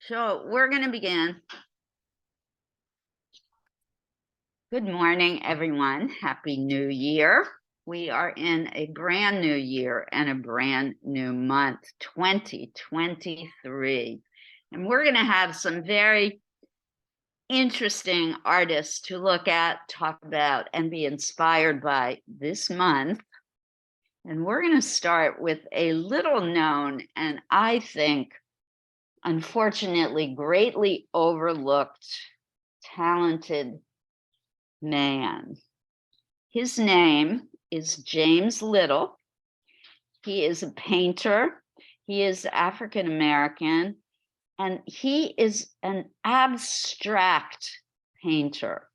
So we're going to begin. Good morning, everyone. Happy New Year. We are in a brand new year and a brand new month, 2023. And we're going to have some very interesting artists to look at, talk about, and be inspired by this month. And we're going to start with a little known and I think unfortunately greatly overlooked, talented man. His name is James Little. He is a painter. He is African American, and he is an abstract painter.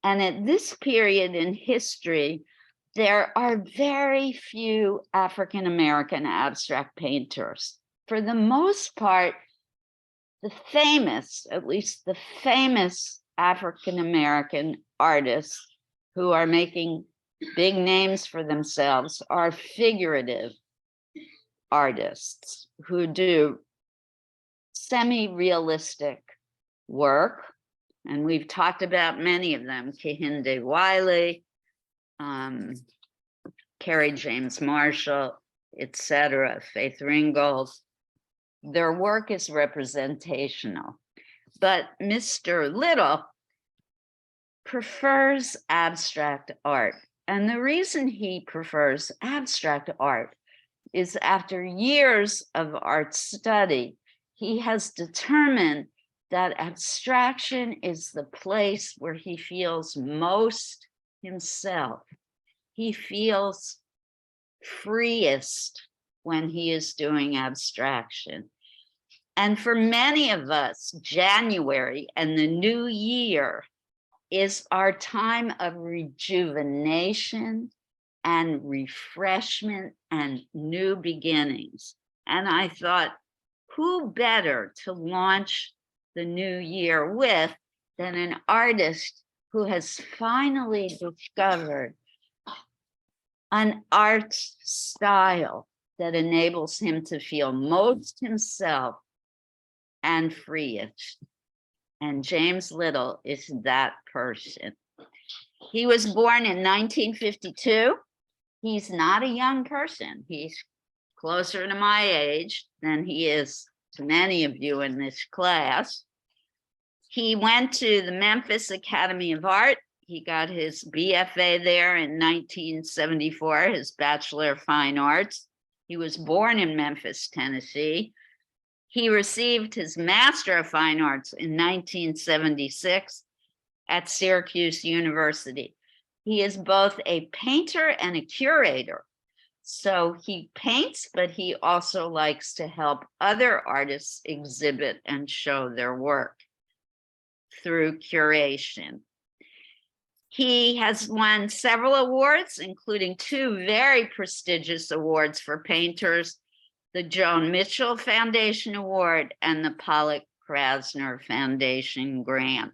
And at this period in history, there are very few African American abstract painters. For the most part, the famous, at least the famous African American artists who are making big names for themselves are figurative artists who do semi-realistic work. And we've talked about many of them: Kehinde Wiley, Kerry James Marshall, etc., Faith Ringgold. Their work is representational. But Mr. Little prefers abstract art. And the reason he prefers abstract art is after years of art study, he has determined that abstraction is the place where he feels most himself. He feels freest when he is doing abstraction. And for many of us, January and the new year is our time of rejuvenation and refreshment and new beginnings. And I thought, who better to launch the new year with than an artist who has finally discovered an art style that enables him to feel most himself and freest. And James Little is that person. He was born in 1952. He's not a young person. He's closer to my age than he is to many of you in this class. He went to the Memphis Academy of Art. He got his BFA there in 1974, his Bachelor of Fine Arts. He was born in Memphis, Tennessee. He received his Master of Fine Arts in 1976 at Syracuse University. He is both a painter and a curator. So he paints, but he also likes to help other artists exhibit and show their work through curation. He has won several awards, including two very prestigious awards for painters: the Joan Mitchell Foundation Award and the Pollock Krasner Foundation Grant.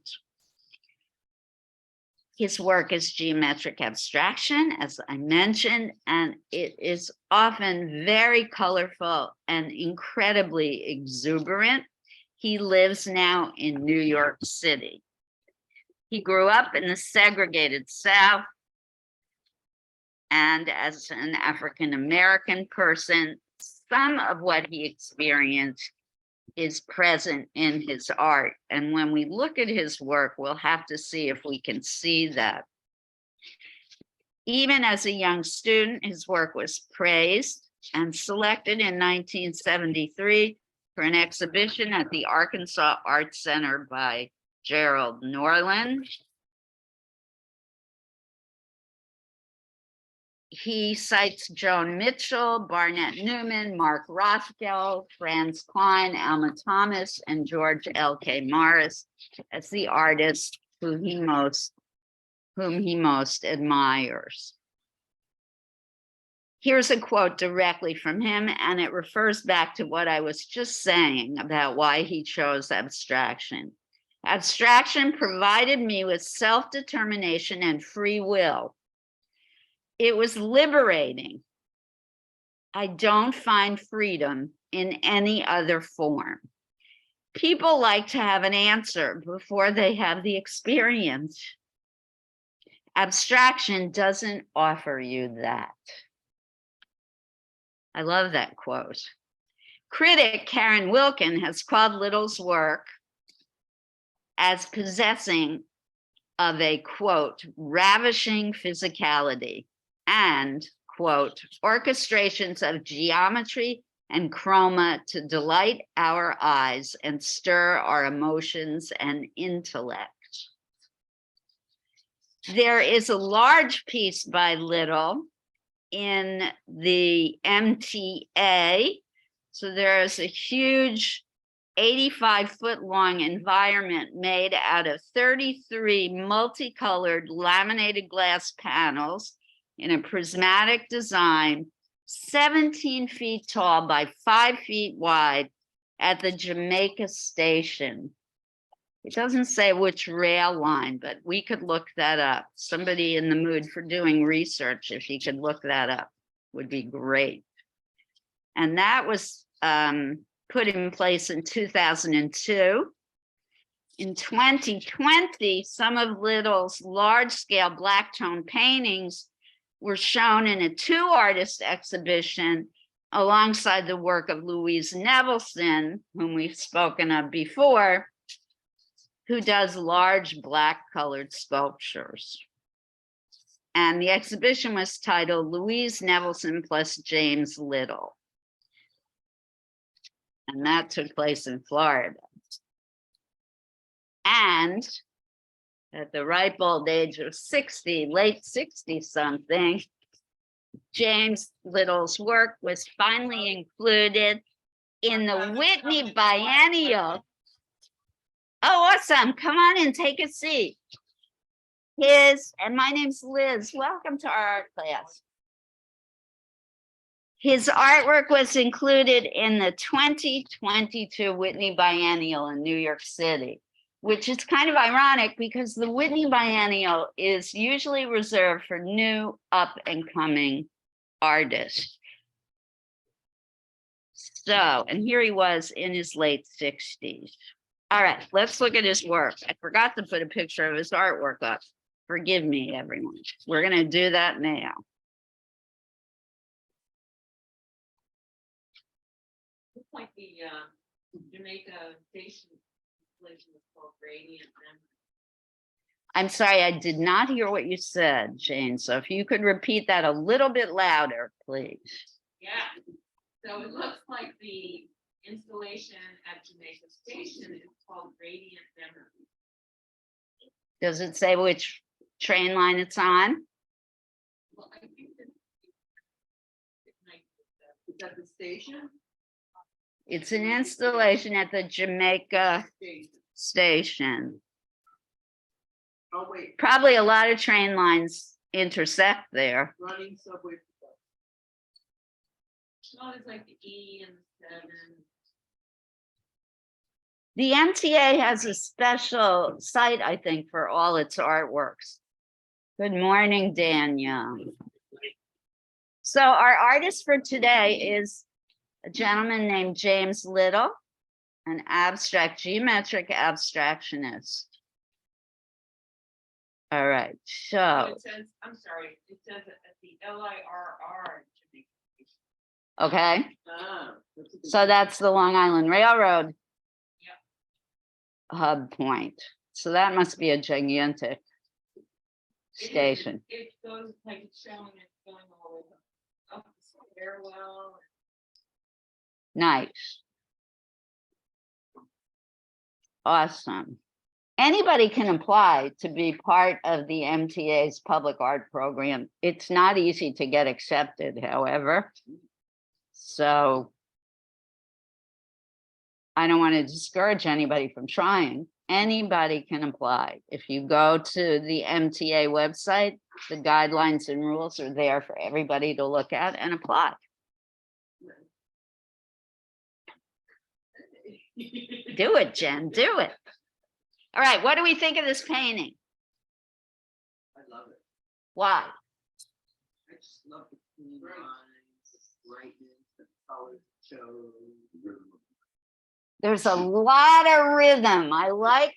His work is geometric abstraction, as I mentioned, and it is often very colorful and incredibly exuberant. He lives now in New York City. He grew up in the segregated South, and as an African American person, some of what he experienced is present in his art. And when we look at his work, we'll have to see if we can see that. Even as a young student, his work was praised and selected in 1973 for an exhibition at the Arkansas Art Center by Gerald Norland. He cites Joan Mitchell, Barnett Newman, Mark Rothko, Franz Klein, Alma Thomas, and George L.K. Morris as the artists whom he most admires. Here's a quote directly from him, and it refers back to what I was just saying about why he chose abstraction. Abstraction provided me with self-determination and free will. It was liberating. I don't find freedom in any other form. People like to have an answer before they have the experience. Abstraction doesn't offer you that. I love that quote. Critic Karen Wilkin has called Little's work as possessing of a, quote, ravishing physicality and, quote, orchestrations of geometry and chroma to delight our eyes and stir our emotions and intellect. There is a large piece by Little in the MTA. So there is a huge 85-foot long environment made out of 33 multicolored laminated glass panels in a prismatic design, 17 feet tall by 5 feet wide at the Jamaica station. It doesn't say which rail line, but we could look that up. Somebody in the mood for doing research, if you could look that up, would be great. And that was put in place in 2002. In 2020, some of Little's large-scale black tone paintings were shown in a 2-artist exhibition alongside the work of Louise Nevelson, whom we've spoken of before, who does large black colored sculptures. And the exhibition was titled Louise Nevelson plus James Little. And that took place in Florida. And at the ripe old age of 60, late 60 something, James Little's work was finally included in the Whitney Biennial. Oh, awesome. Come on in, take a seat. And my name's Liz. Welcome to our art class. His artwork was included in the 2022 Whitney Biennial in New York City, which is kind of ironic because the Whitney Biennial is usually reserved for new up and coming artists. So, and here he was in his late 60s. All right, let's look at his work. I forgot to put a picture of his artwork up. Forgive me, everyone. We're going to do that now. Looks like the Jamaica station installation is called Radiant Memory. I'm sorry, I did not hear what you said, Jane. So if you could repeat that a little bit louder, please. Yeah. So it looks like the installation at Jamaica Station is called Radiant Memory. Does it say which train line it's on? Well, I think it's at the station. It's an installation at the Jamaica station. Oh, wait. Probably a lot of train lines intersect there. Running subway. No, it's like the E and the 7. The MTA has a special site, I think, for all its artworks. Good morning, Daniel. So our artist for today is a gentleman named James Little, an abstract geometric abstractionist. All right, so. It says, I'm sorry, it says at the LIRR. Okay, Ah, so that's the Long Island Railroad hub point. So that must be a gigantic station. It goes like it's showing it's going all the way up the stairwell. Nice. Awesome. Anybody can apply to be part of the MTA's public art program. It's not easy to get accepted, however. So I don't want to discourage anybody from trying. Anybody can apply. If you go to the MTA website, the guidelines and rules are there for everybody to look at and apply. Do it, Jen, do it. All right, what do we think of this painting? I love it. Why? I just love the clean lines, the brightness, the colors show. There's a lot of rhythm. I like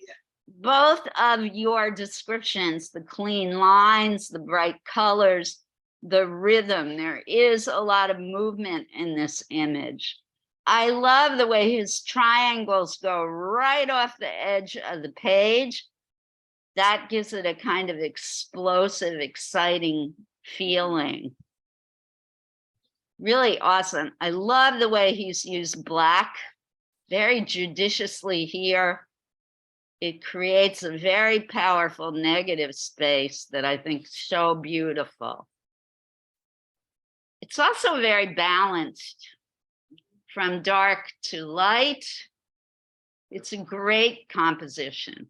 both of your descriptions, the clean lines, the bright colors, the rhythm. There is a lot of movement in this image. I love the way his triangles go right off the edge of the page. That gives it a kind of explosive, exciting feeling. Really awesome. I love the way he's used black very judiciously here. It creates a very powerful negative space that I think is so beautiful. It's also very balanced from dark to light. It's a great composition.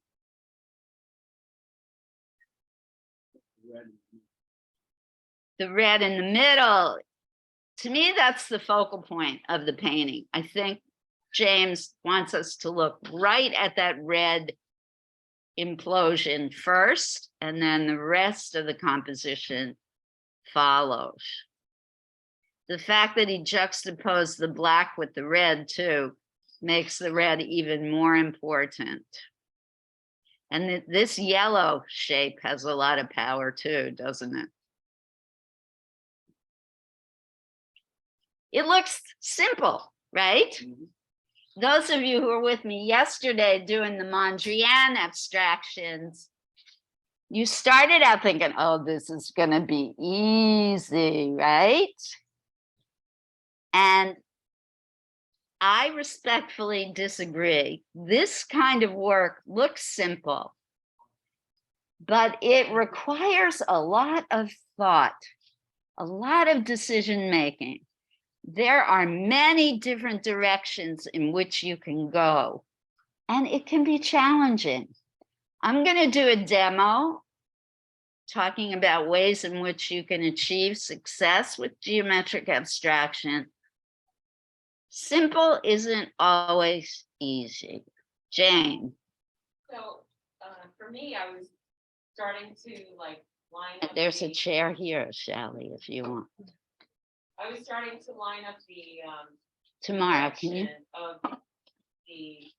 The red in the middle, to me, that's the focal point of the painting. I think James wants us to look right at that red implosion first, and then the rest of the composition follows. The fact that he juxtaposed the black with the red too makes the red even more important. And this yellow shape has a lot of power too, doesn't it? It looks simple, right? Mm-hmm. Those of you who were with me yesterday doing the Mondrian abstractions, you started out thinking, oh, this is going to be easy, right? And I respectfully disagree. This kind of work looks simple, but it requires a lot of thought, a lot of decision making. There are many different directions in which you can go, and it can be challenging. I'm going to do a demo talking about ways in which you can achieve success with geometric abstraction. Simple isn't always easy. Jane. So for me, I was starting to like line up. There's a chair here, Sally, if you want. I was starting to line up the tomorrow, can you? Of the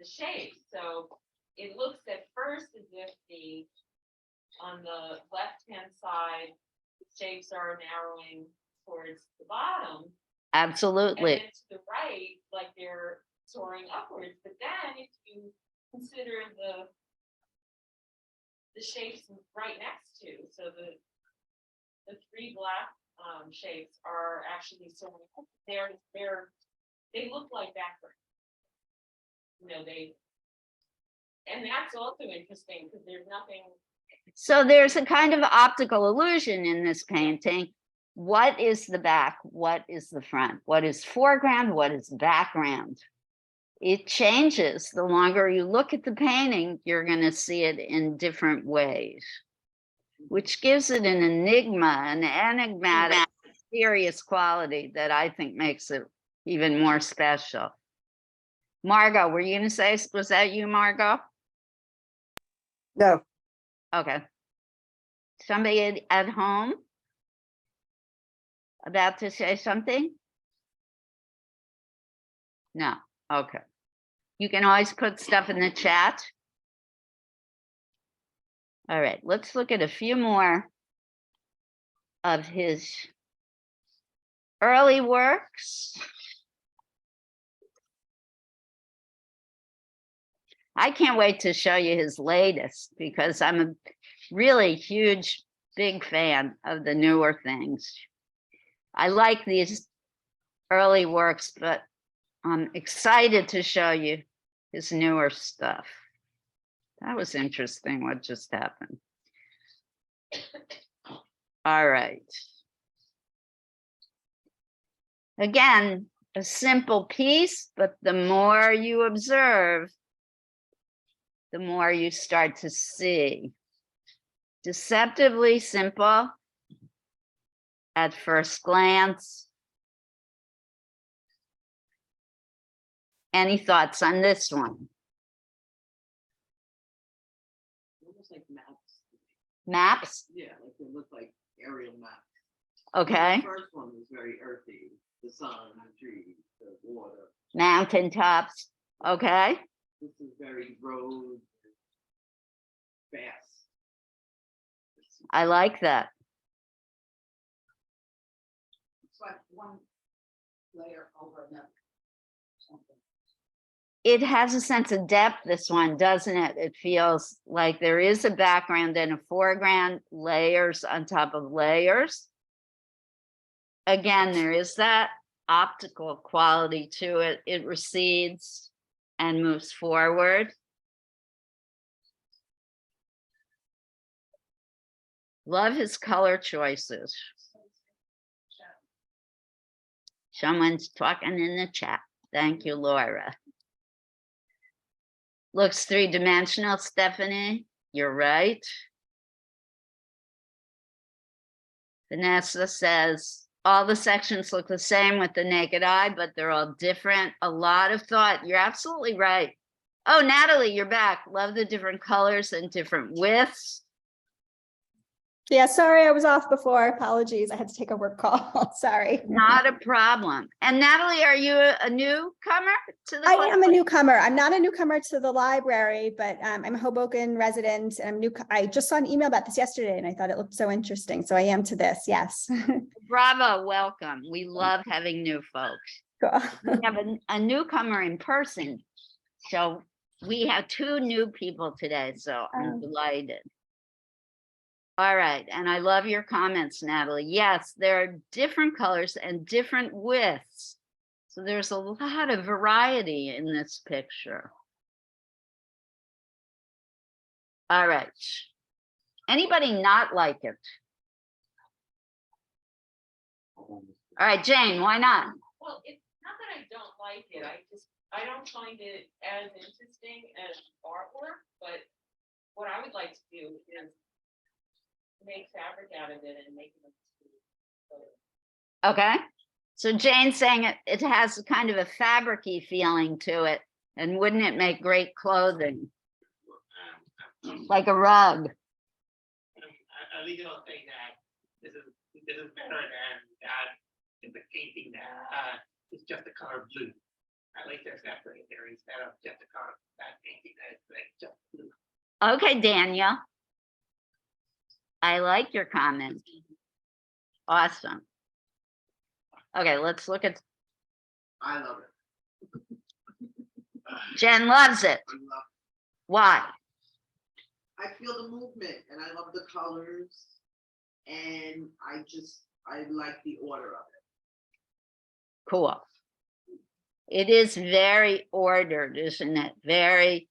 shape. So it looks at first as if on the left-hand side, the shapes are narrowing towards the bottom. Absolutely. And then to the right, like they're soaring upwards. But then if you consider the shapes right next to, so the three black shapes are actually soaring up. They look like background. You know, and that's also interesting because there's nothing. So there's a kind of optical illusion in this painting. What is the back? What is the front? What is foreground? What is background? It changes. The longer you look at the painting, you're going to see it in different ways, which gives it an enigma, an enigmatic, mysterious quality that I think makes it even more special. Margot, were you going to say, was that you, Margot? No. Okay. Somebody at home about to say something? No. Okay. You can always put stuff in the chat. All right, let's look at a few more of his early works. I can't wait to show you his latest because I'm a really huge, big fan of the newer things. I like these early works, but I'm excited to show you his newer stuff. That was interesting what just happened. All right. Again, a simple piece, but the more you observe, the more you start to see. Deceptively simple at first glance. Any thoughts on this one? Almost like maps. Maps? Yeah, like they look like aerial maps. Okay. The first one was very earthy. The sun, the trees, the water. Mountaintops, okay? This is very road. Fast. I like that. It's like one layer over another. Something. It has a sense of depth, this one, doesn't it? It feels like there is a background and a foreground, layers on top of layers. Again, there is that optical quality to it. It recedes and moves forward. Love his color choices. Someone's talking in the chat. Thank you, Laura. Looks three-dimensional, Stephanie. You're right. Vanessa says, all the sections look the same with the naked eye, but they're all different. A lot of thought. You're absolutely right. Oh, Natalie, you're back. Love the different colors and different widths. Yeah, sorry, I was off before. Apologies. I had to take a work call. Sorry. Not a problem. And Natalie, are you a newcomer to the I club? am a newcomer. I'm not a newcomer to the library, but I'm a Hoboken resident and I'm new. I just saw an email about this yesterday and I thought it looked so interesting. So I am to this. Yes. Bravo, welcome. We love having new folks. Cool. We have a newcomer in person. So we have 2 new people today, so I'm delighted. All right, and I love your comments, Natalie. Yes, there are different colors and different widths. So there's a lot of variety in this picture. All right. Anybody not like it? All right, Jane, why not? Well, it's not that I don't like it, I don't find it as interesting as artwork, but what I would like to do is make fabric out of it and make it. Okay. So Jane's saying it has kind of a fabric-y feeling to it. And wouldn't it make great clothing? Like a rug. A legal thing that this is better than that in the painting that it's just the color blue. I like their separate there instead of just the color that painting that is like just blue. Okay, Daniel. I like your comment. Awesome. Okay, let's look at. I love it. Jen loves it. I love Why? I feel the movement and I love the colors. And I like the order of it. Cool. It is very ordered, isn't it? Very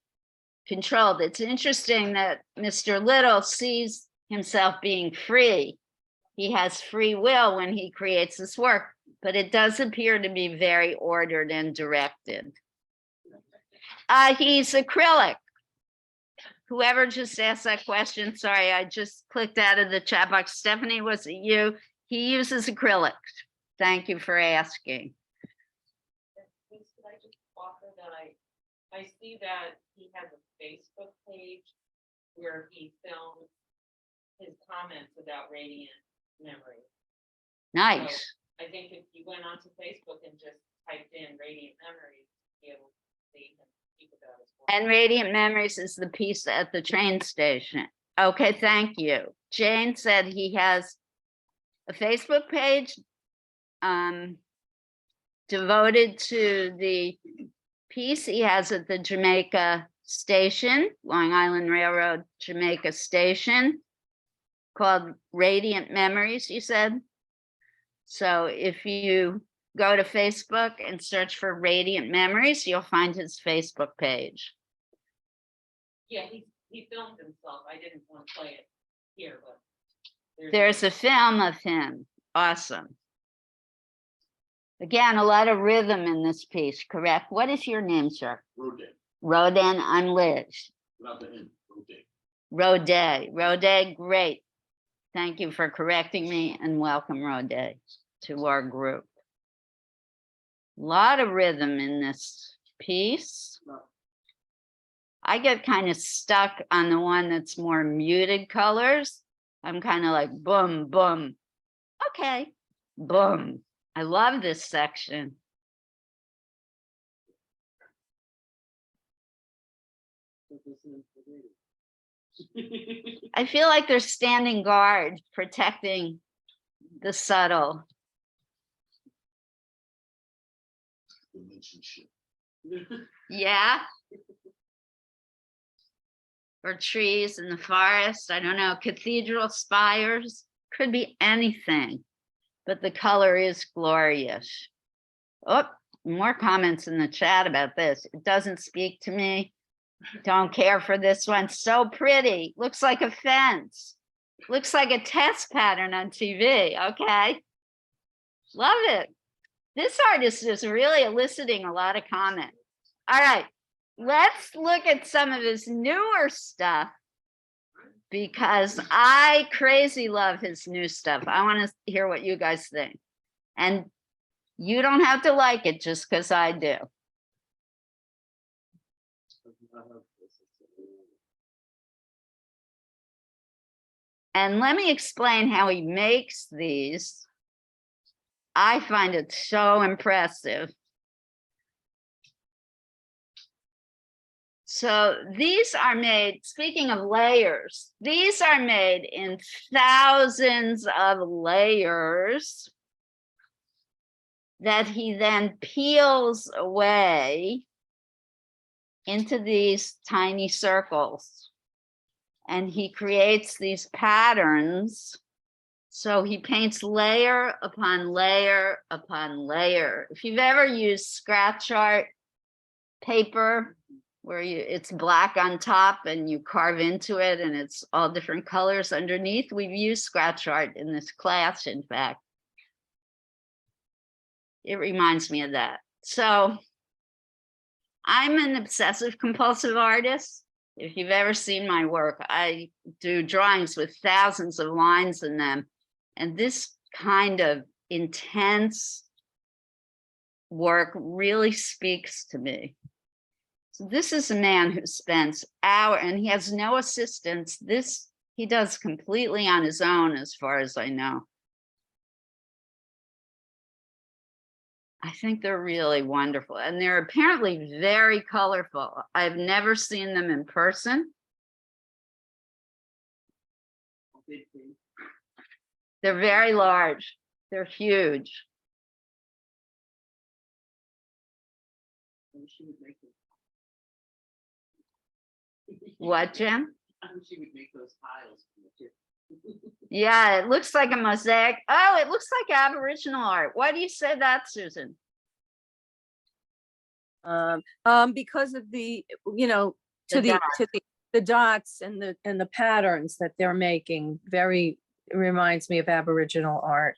controlled. It's interesting that Mr. Little sees himself being free. He has free will when he creates this work, but it does appear to be very ordered and directed. He's acrylic. Whoever just asked that question, sorry, I just clicked out of the chat box. Stephanie, was it you? He uses acrylic. Thank you for asking. Could I just offer that I see that he has a Facebook page where he films his comments about radiant memory. Nice. So I think if you went onto Facebook and just typed in radiant memories, you'd be able to see him speak about his work. And Radiant Memories is the piece at the train station. Okay, thank you. Jane said he has a Facebook page devoted to the piece he has at the Jamaica Station, Long Island Railroad, Jamaica Station, called Radiant Memories, you said? So if you go to Facebook and search for Radiant Memories, you'll find his Facebook page. Yeah, he filmed himself. I didn't want to play it here, but There's a film of him. Awesome. Again, a lot of rhythm in this piece, correct? What is your name, sir? Rodet. Roden, I'm Liz. Not the end. Rodet. Rodet. Rodet, great. Thank you for correcting me and welcome, Rodet, to our group. A lot of rhythm in this piece. I get kind of stuck on the one that's more muted colors. I'm kind of like boom, boom. Okay, boom. I love this section. I feel like they're standing guard, protecting the subtle. Dimension shift. Yeah. Or trees in the forest. I don't know. Cathedral spires, could be anything, but the color is glorious. Oh, more comments in the chat about this. It doesn't speak to me. Don't care for this one. So pretty. Looks like a fence. Looks like a test pattern on TV. Okay. Love it. This artist is really eliciting a lot of comments. All right. Let's look at some of his newer stuff because I crazy love his new stuff. I want to hear what you guys think. And you don't have to like it just because I do. And let me explain how he makes these. I find it so impressive. So these are made, speaking of layers, these are made in thousands of layers that he then peels away into these tiny circles. And he creates these patterns. So he paints layer upon layer upon layer. If you've ever used scratch art paper, where it's black on top and you carve into it and it's all different colors underneath, we've used scratch art in this class, in fact. It reminds me of that. So I'm an obsessive compulsive artist. If you've ever seen my work, I do drawings with thousands of lines in them. And this kind of intense work really speaks to me. So this is a man who spends hours, and he has no assistance. This he does completely on his own, as far as I know. I think they're really wonderful, and they're apparently very colorful. I've never seen them in person. They're very large. They're huge. What, Jim? I wish she would make those tiles. Yeah, it looks like a mosaic. Oh, it looks like Aboriginal art. Why do you say that, Susan? Because of the, you know, the dots and the patterns that they're making. Very reminds me of Aboriginal art.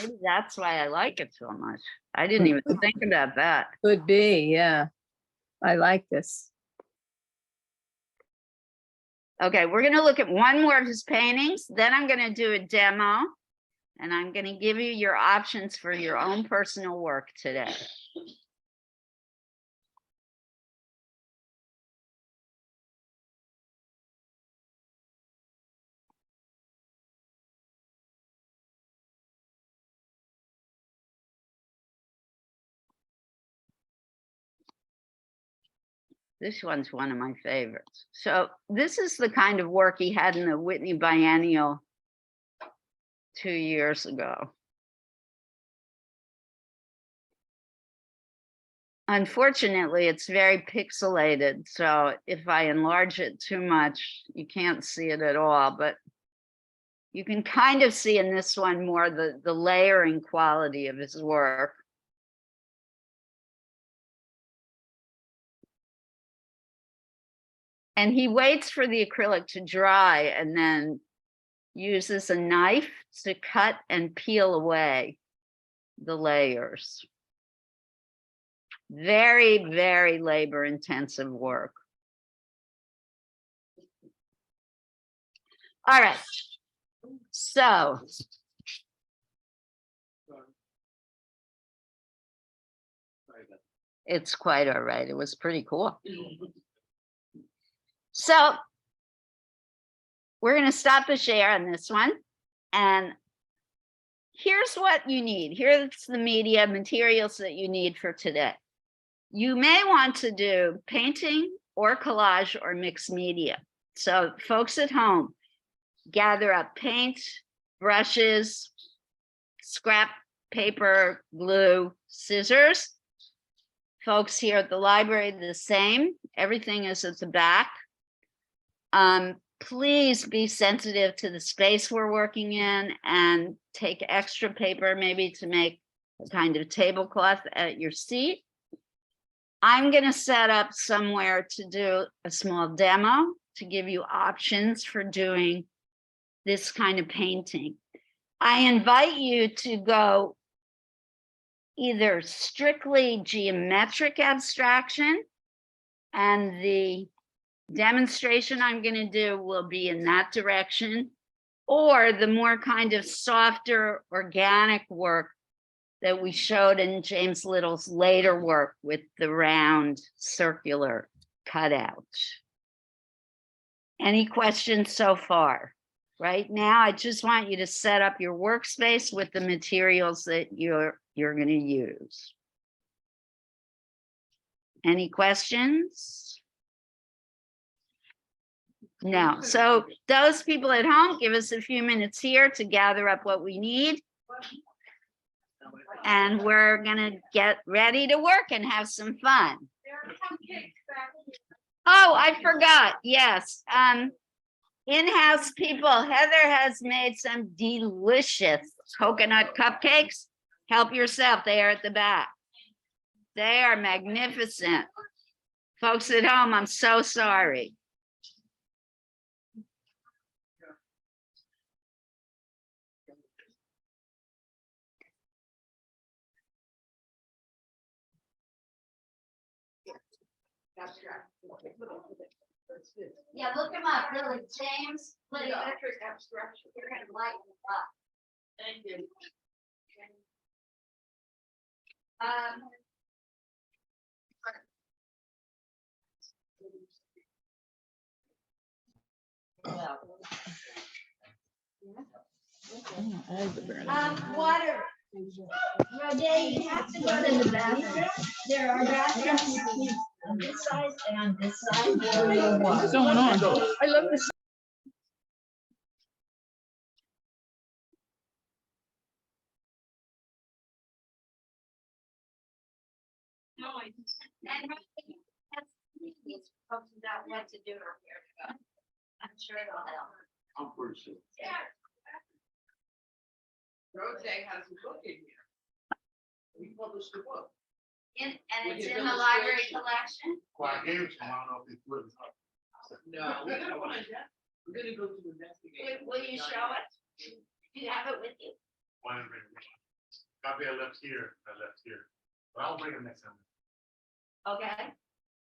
Maybe that's why I like it so much. I didn't even think about that. Could be, yeah. I like this. Okay, we're going to look at one more of his paintings. Then I'm going to do a demo, and I'm going to give you your options for your own personal work today. This one's one of my favorites. So this is the kind of work he had in the Whitney Biennial 2 years ago. Unfortunately, it's very pixelated. So if I enlarge it too much, you can't see it at all. But you can kind of see in this one more the layering quality of his work. And he waits for the acrylic to dry and then uses a knife to cut and peel away the layers. Very, very labor intensive work. All right. So it's quite all right. It was pretty cool. So we're going to stop the share on this one. And here's what you need. Here's the media materials that you need for today. You may want to do painting or collage or mixed media. So folks at home, gather up paint, brushes, scrap paper, glue, scissors. Folks here at the library, the same. Everything is at the back. Please be sensitive to the space we're working in and take extra paper, maybe to make a kind of tablecloth at your seat. I'm going to set up somewhere to do a small demo to give you options for doing this kind of painting. I invite you to go either strictly geometric abstraction, and the demonstration I'm going to do will be in that direction, or the more kind of softer organic work that we showed in James Little's later work with the round circular cutout. Any questions so far? Right now, I just want you to set up your workspace with the materials that you're going to use. Any questions? No. So those people at home, give us a few minutes here to gather up what we need. And we're going to get ready to work and have some fun. Oh, I forgot. Yes. In-house people, Heather has made some delicious coconut cupcakes. Help yourself, they are at the back. They are magnificent. Folks at home, I'm so sorry. Yeah, look him up, really, James. Electric abstraction. You're gonna lighten up. Thank you. Water. Roday, you have to go to the bathroom. There are bathrooms on this side and on this side. What's going on? I love this. And these folks about what to do or where to go. I'm sure it'll help. I'm pretty sure. Yeah. Roday has a book in here. We published a book. And With it's his in the library illustration. collection? Well, I gave it to him, I don't know if it's good. No, we're gonna find out. We're gonna go to investigate. Will you show it? Do you have it with you? One minute. Copy I left here, but I'll bring it next time. Okay.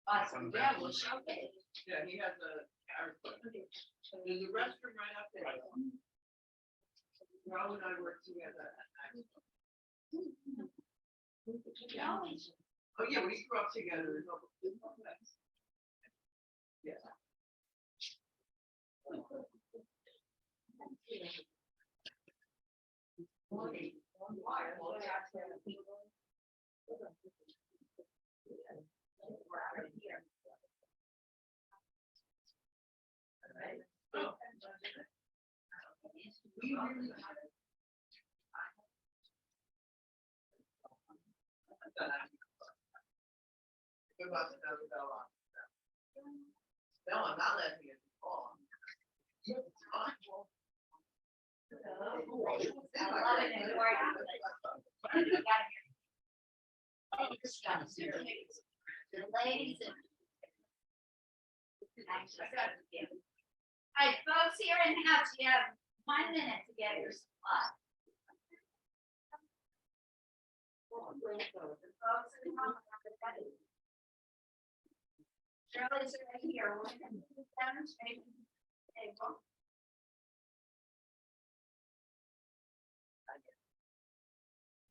Awesome. Yeah, we'll show it. Yeah, he has a. There's a restroom right up there. Raul and I work together. Oh, yeah, we grew up together. Yeah. No, I'm not letting it fall. Ladies. All right, folks here in the house, you have 1 minute to get your spot. Shirley's right here. We're gonna do the demonstration table.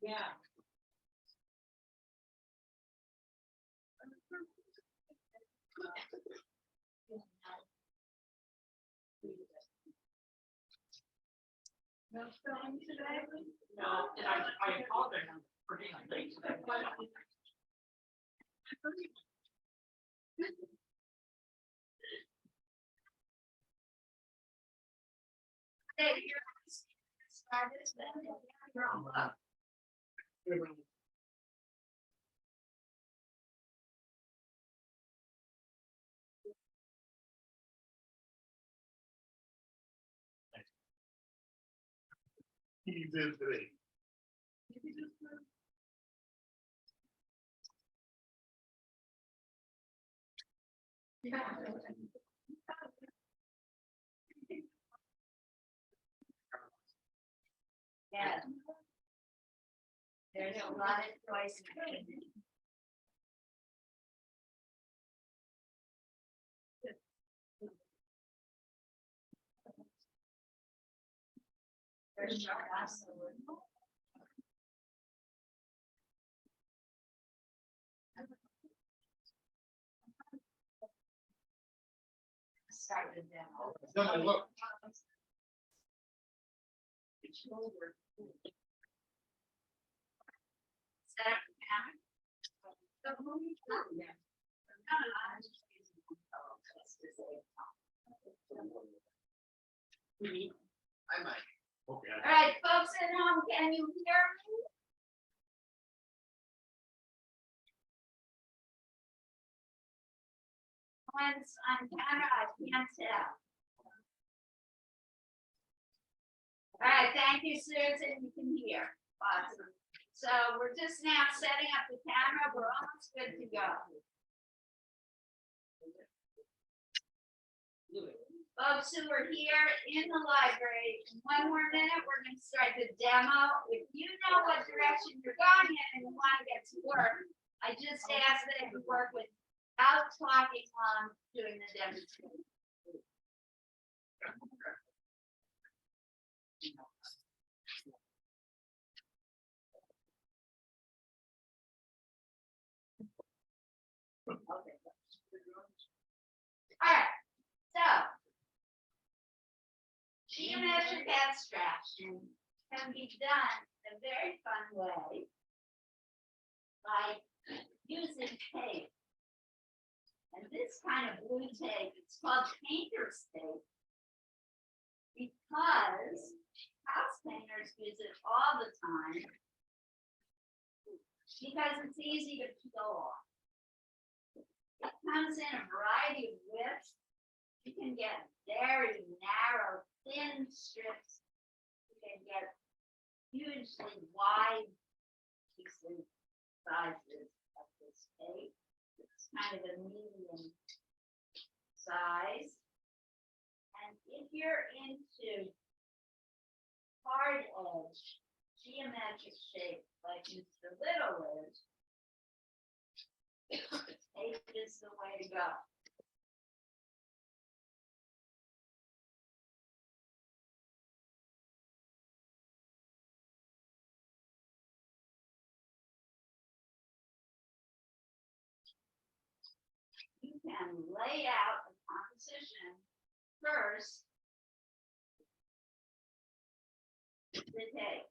Yeah. No filming today? No, and I apologize for being late today. He's in today. Yeah. There's a lot of choice. There's started demo. Doesn't look. I might. Okay. All right, folks at home, can you hear me? Once on camera, I can't tell. All right, thank you, Susan, you can hear. Awesome. So we're just now setting up the camera, we're almost good to go. Folks who are here in the library, in one more minute, we're gonna start the demo. If you know what direction you're going in and you wanna get to work, I just ask that you work without talking while I'm doing the demonstration. Okay. All right, so geometric abstraction can be done in a very fun way by using tape. And this kind of blue tape, it's called painter's tape because house painters use it all the time because it's easy to peel off. It comes in a variety of widths. You can get very narrow, thin strips. You can get hugely wide pieces, sizes of this tape. It's kind of a medium size. And if you're into hard edge, geometric shape like Mr. Little is, tape is the way to go. You can lay out the composition first. The tape.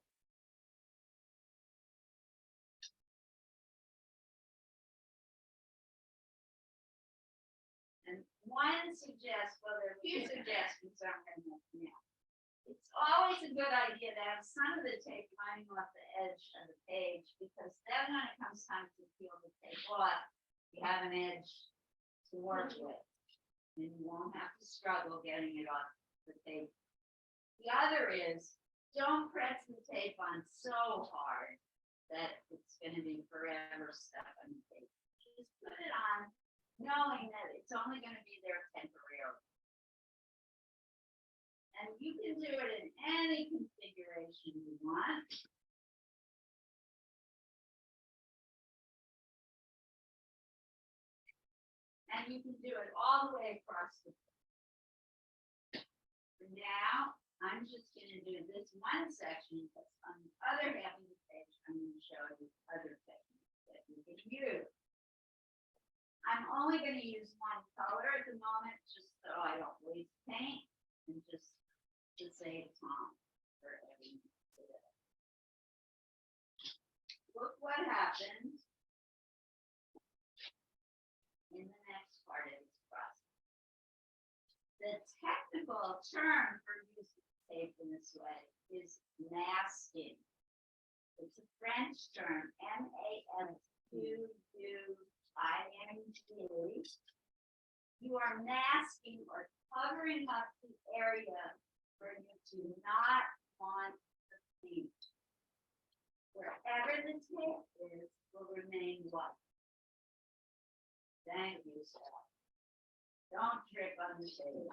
And one suggests, well, there are a few suggestions I'm going to make now. It's always a good idea to have some of the tape lining off the edge of the page because then when it comes time to peel the tape off, you have an edge to work with. And you won't have to struggle getting it off the tape. The other is, don't press the tape on so hard that it's going to be forever stuck on the tape. Just put it on knowing that it's only going to be there temporarily. And you can do it in any configuration you want. And you can do it all the way across the page. For now, I'm just going to do this one section, because on the other half of the page, I'm going to show you other techniques that you can use. I'm only going to use one color at the moment, just so I don't waste paint, and just to save time for everything. Look what happens in the next part of this process. The technical term for using tape in this way is masking. It's a French term, M-A-S-Q-U-I-N-G. You are masking or covering up the area where you do not want the paint. Wherever the tape is will remain white. Thank you, Sarah. Don't trip on the tape.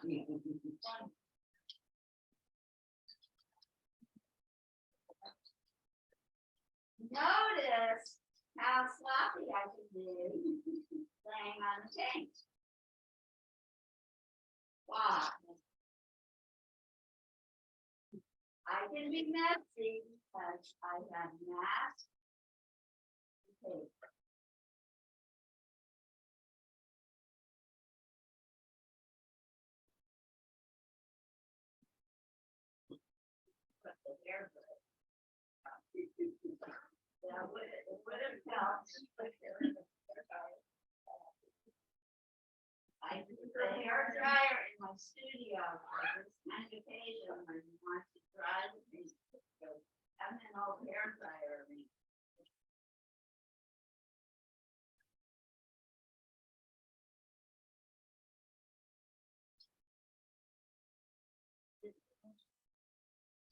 Notice how sloppy I can be laying on the paint. Wow. I can be messy because I have masked the tape. But the hair good. That would, it would have helped. I use the hair dryer in my studio on this kind of occasion when you want to dry the things. I'm an old hair dryer.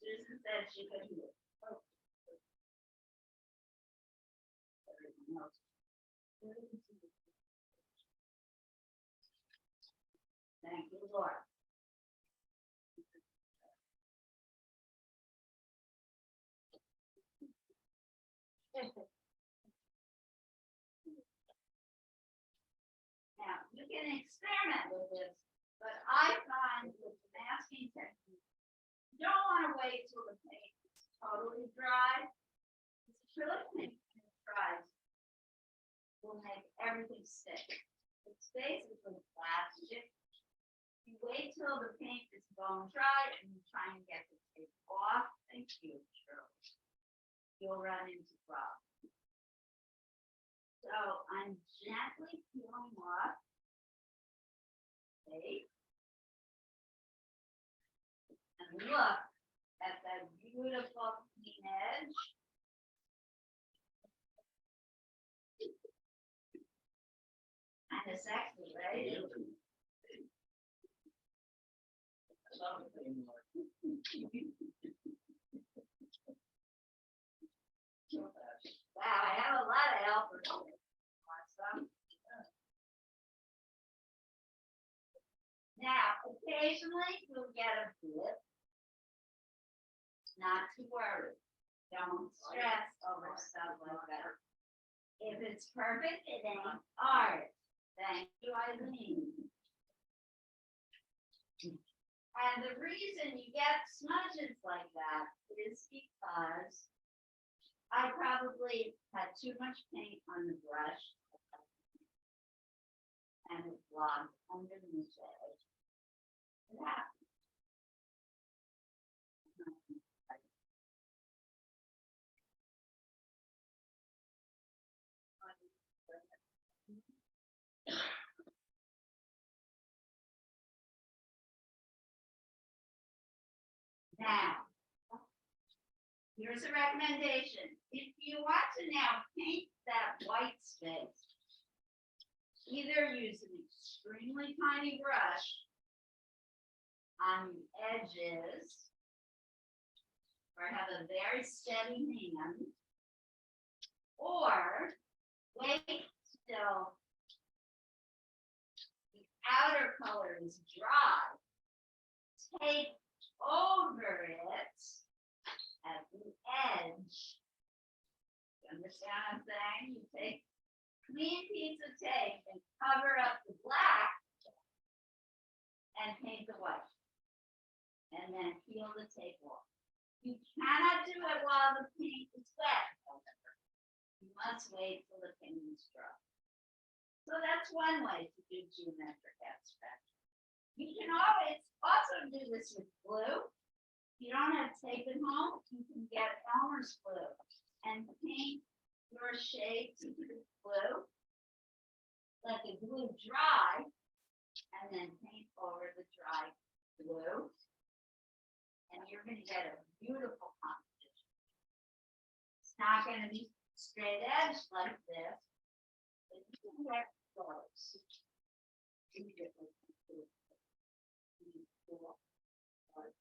Susan said she could do it. Thank you, Lord. Now, you can experiment with this, but I find with the masking technique, you don't want to wait till the paint is totally dry. It's really paint when it dries will make everything stick. It's basically plastic. You wait till the paint is bone dry and you try and get the tape off. Thank you, Shirley. You'll run into problems. So I'm gently peeling off tape. And look at that beautiful clean edge. Kind of sexy, right? Wow, I have a lot of helpers. Want some? Now, occasionally you'll get a blip. Not to worry. Don't stress over stuff like that. If it's perfect, it ain't art. Thank you, Eileen. And the reason you get smudges like that is because I probably had too much paint on the brush and it blocked underneath it. It happens. Now, here's a recommendation. If you want to now paint that white space, either use an extremely tiny brush on the edges, or have a very steady hand, or wait till the outer color is dry, take over it at the edge. You understand what I'm saying? You take a clean piece of tape and cover up the black and paint the white. And then peel the tape off. You cannot do it while the paint is wet, however. You must wait till the paint is dry. So that's one way to do geometric abstraction. You can always also do this with glue. If you don't have tape at home, you can get Elmer's glue and paint your shapes with glue. Let the glue dry and then paint over the dry glue. And and you're gonna get a beautiful composition. It's not gonna be straight edge like this. But you can get close.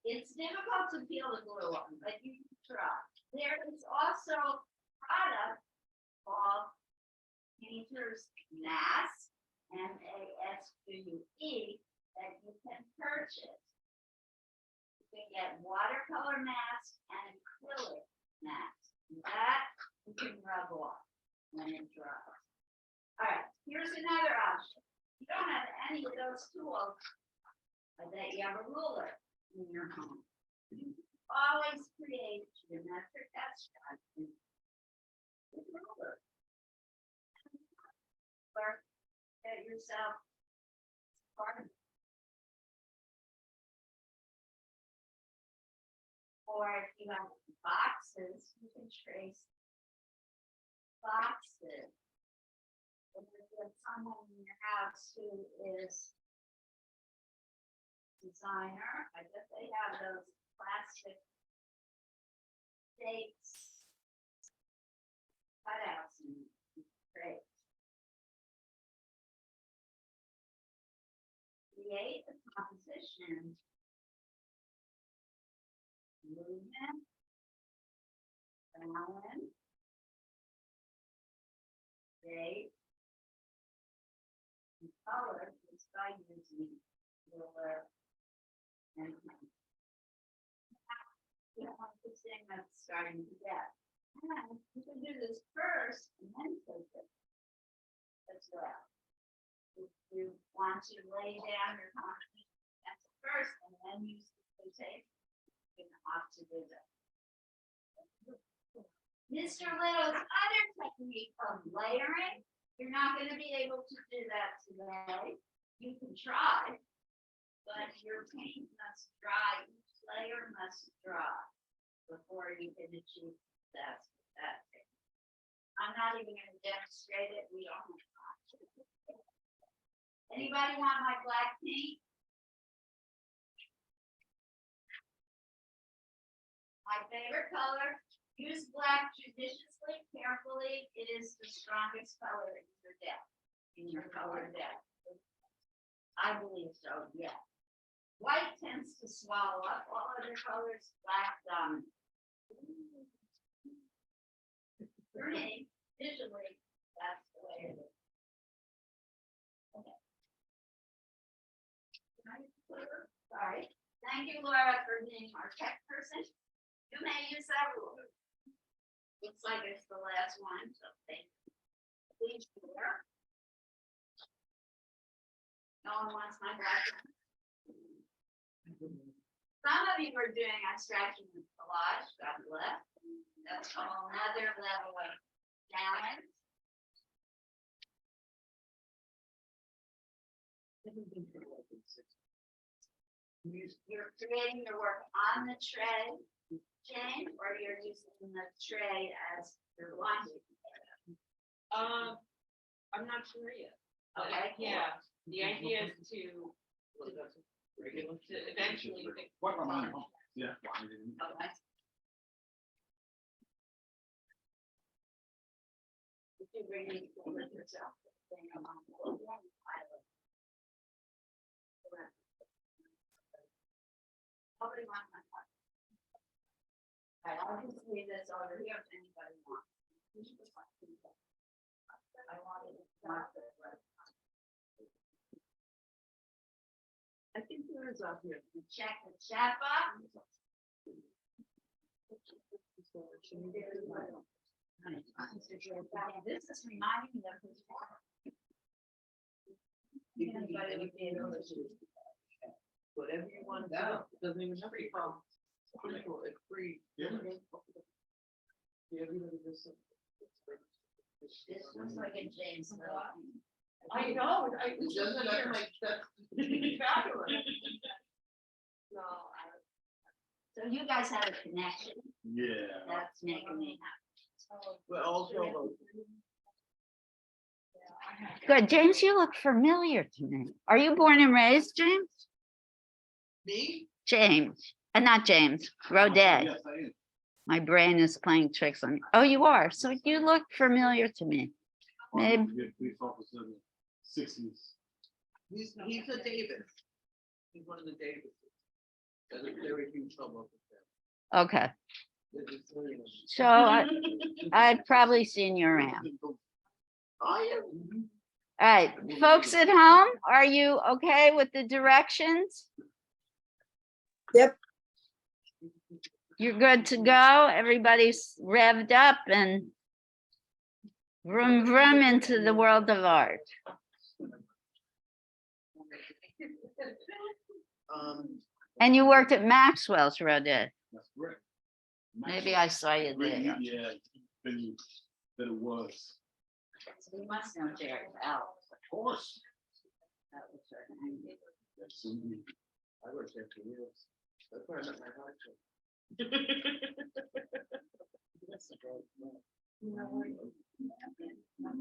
It's difficult to peel the glue on, but you can try. There is also a product called Painter's Mask, MASQE, that you can purchase. You can get watercolor mask and acrylic mask. That you can rub off when it dries. All right, here's another option. You don't have any of those tools, but that you have a ruler in your home. You always create geometric abstraction with a ruler. Or get yourself part. Or if you have boxes, you can trace boxes. If there's someone in your house who is designer, I bet they have those plastic shapes, cutouts and trays. Create a composition, movement, balance, shape, and color just by using ruler and pen. You don't want this thing that's starting to get. And you can do this first and then take it as well. If you want to lay down your composition, that's the first, and then use the tape, you can opt to do that. Mr. Little's other technique of layering, you're not going to be able to do that today. You can try, but your paint must dry, each layer must dry before you can achieve that. I'm not even going to demonstrate it. We don't have time. Anybody want my black paint? My favorite color. Use black judiciously, carefully. It is the strongest color in your deck, in your color deck. I believe so, yeah. White tends to swallow up all other colors, black dominant. For me, visually, that's the way it is. Okay. Sorry. Thank you, Laura, for being our tech person. You may use that ruler. Looks like it's the last one, so thank you. Please share. No one wants my black one. Some of you are doing abstraction and collage, God bless. That's a whole nother level of challenge. You're creating your work on the tray, Jane, or you're using the tray as your line? I'm not sure yet. Okay. Yeah, the idea is to eventually. Yeah. Okay. If you really feel it yourself, then I'm on board. Nobody wants my part. All right, I'll just leave this over here if anybody wants. I wanted to mark it right. I think there is up here. Check the chat box. This is reminding me of his work. Anybody would be able to do. Whatever you want to do, doesn't even have to be from. It's free. Yeah. Yeah, everybody does something. This looks like a James Little. I know, I. It doesn't matter, like, that's Fabulous. No, So you guys have a connection. Yeah. That's making me happy. but also. Good, James, you look familiar to me. Are you born and raised, James? Me? James, And not James, Rodet. Yes, I am. My brain is playing tricks on me. Oh, you are. So you look familiar to me. Maybe. Police officer in the 60s. He's a Davis. He's one of the Davises. There's a very huge trouble with them. Okay. It's very much- So I've probably seen you around. Oh, yeah. All right, folks at home, are you okay with the directions? Yep. You're good to go? Everybody's revved up and vroom vroom into the world of art. And you worked at Maxwell's, Rodet. That's correct. Maybe I saw you Great, there. yeah, been, that it was. So you must know Jerry Bell. Of course. That was her name. Absolutely. I worked there for years. That's where I met my wife.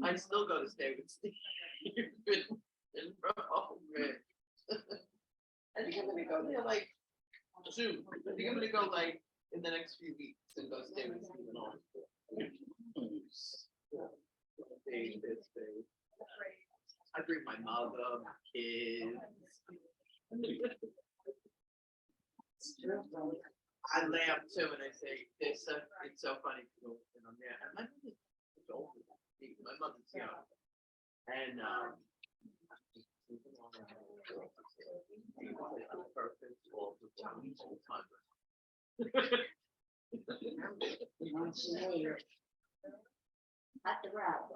I still go to stay with Steve. In Rome, man. I think I'm gonna go there like soon. I think I'm gonna go like in the next few weeks and go stay with Steve and all. I bring my mother, my kids. I laugh too when I say it's so funny. And I'm there. And my mother's older than me. My mother's young. And perfect all the time, all the time.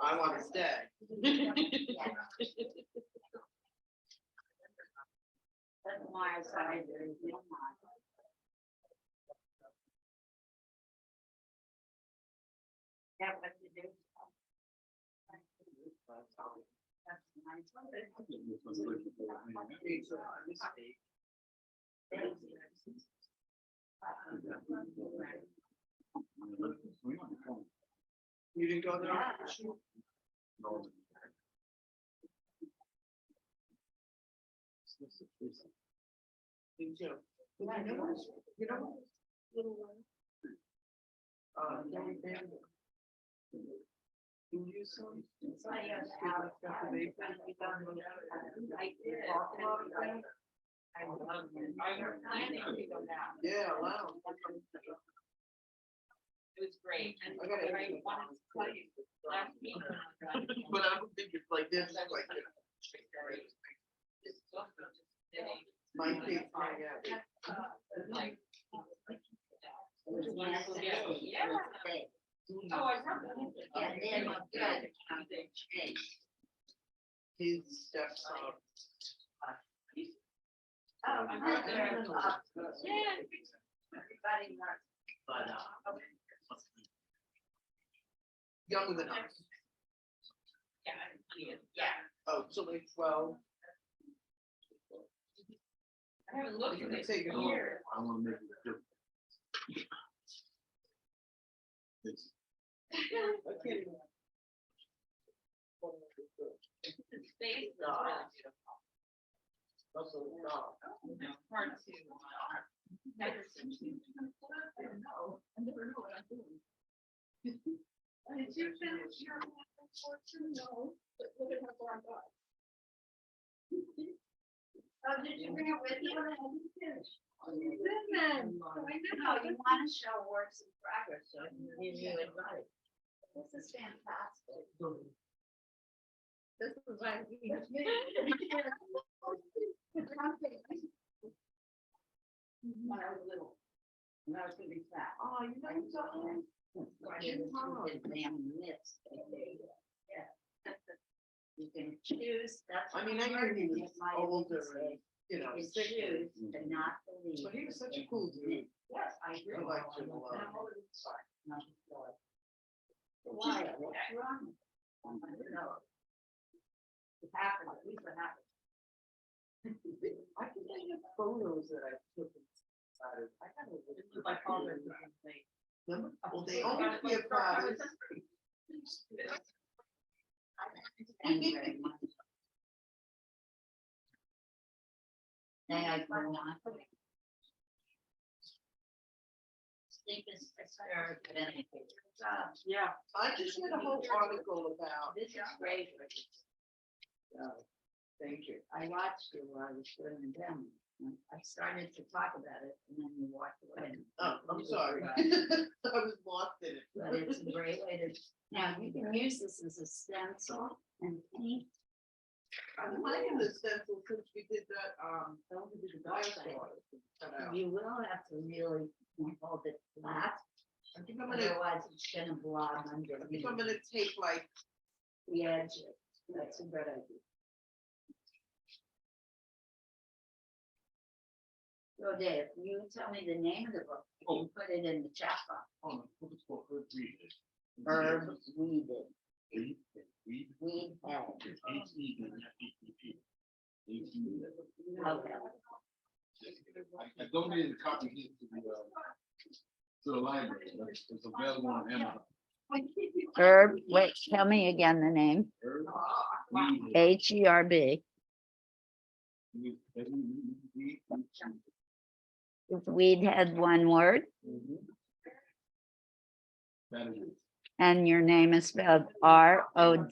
I want to stay. You didn't go there? No. Me too. You know, little one. Gary Bandel. Can you some? Yeah, wow. It was great. And I gotta- I wanted to tell you, last week. But I don't think it's like this, like, my kids hang out. Like. Yeah. Oh, I remember. His stepson. Oh, I heard there. Yeah. But, younger than us. Yeah. Oh, so like 12. I haven't looked at it Take it in home. years. I want to make it different. It's I can't even. His face is really beautiful. Also, no. Hard to, never seen. I never know what I'm doing. Did you finish your portion? No. But look at how far I got. Oh, did you bring it with you? I didn't finish. Good man. No, you want to show works in progress, so I can give you advice. This is fantastic. This is like. When I was little, when I was gonna be fat. Oh, you know something? You can choose, that's. I mean, I knew he was older, and, you know, You sick. choose to not believe. But he was such a cool dude. Yes, I I agree. liked him a lot. Not before. Why, what's wrong? I don't know. It happened, at least it happened. I think I have photos that I took inside. I got a This was my father. Remember? Well, they always give fathers. Thank you very much. May I go on? think this is fair, but anyway, Yeah. I just read a whole article about. this is great. Thank you. I watched you while I was doing the demo. I started to talk about it and then you walked away. Oh, I'm sorry. I was lost in it. But it's a great way to, now you can use this as a stencil and paint. I'm liking the stencil since we did that, that was the dinosaur. You will have to really hold it flat, I think I'm gonna, otherwise it's gonna blob under I think I'm gonna take like, the edge. That's a good idea. So Dave, you tell me the name of the book, you can put it in the chat box. Oh, it's called Herb Weed. Herb Weeded, Weed. Weed Head. It's H-E-D-F-E-P. Okay. I donated a copy here to the library. It's available on Amazon. Herb, wait, tell me again the name. Herb Weed. H-E-R-B. Is Weed Head one word? That is it. And your name is spelled R-O-D-A.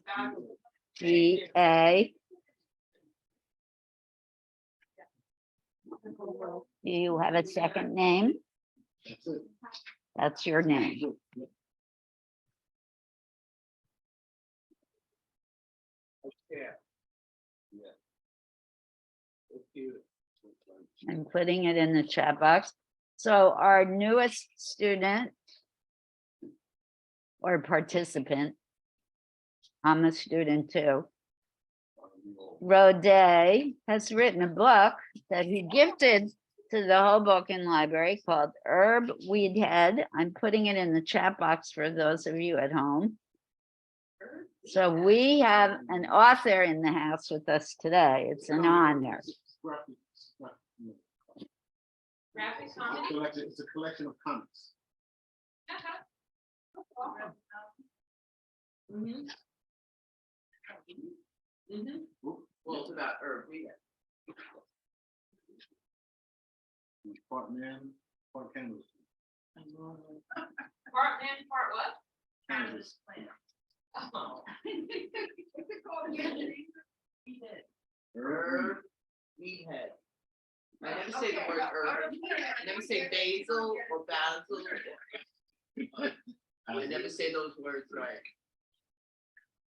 Do you have a second name? That's it. That's your name. yeah. It's cute. I'm putting it in the chat box. So our newest student or participant, I'm a student too, Rode has written a book that he gifted to the Hoboken Library called Herb Weed Head. I'm putting it in the chat box for those of you at home. So we have an author in the house with us today. It's an honor. Graphic It's comedy. a collection of comics. Mm-hmm. Mm-hmm. Well, it's about herb, yeah. Part man, part canvas. Part man, part what? Canvas. Oh. Herb, meathead. I never say the word herb. I never say basil or basil. I never say those words right.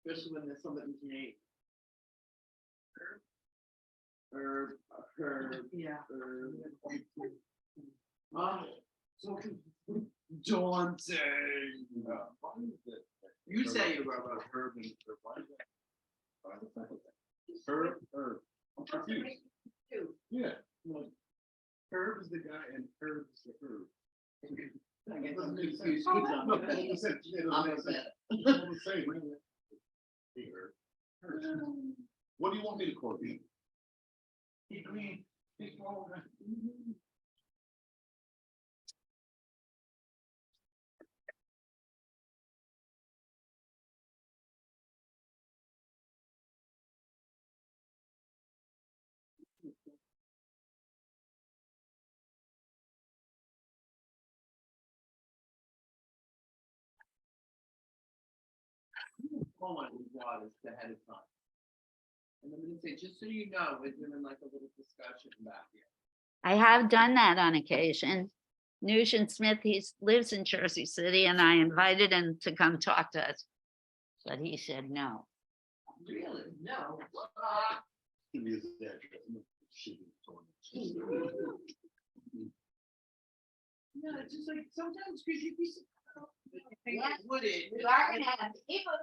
Especially when there's somebody's name. Herb, yeah. So daunting. You say you're about Herb and herb. Why is that? Why is that? Herb. I'm confused. Yeah. Like, herb is the guy and herb is the herb. I guess I'm confused. No, it doesn't say- it I'm doesn't say- upset. it doesn't say, wait a minute. Hey, herb. Herb. What do you want me to call you? Hey, green. Hey, small guy. Call my waters ahead of time. And I'm gonna say, just so you know, we're doing like a little discussion about it. I have done that on occasion. Nugent Smith, he lives in Jersey City and I invited him to come talk to us. But he said no. Really? No. Give me his address. Should be told. No, it's just like sometimes because you be. Yeah. Would it? We are gonna have, he was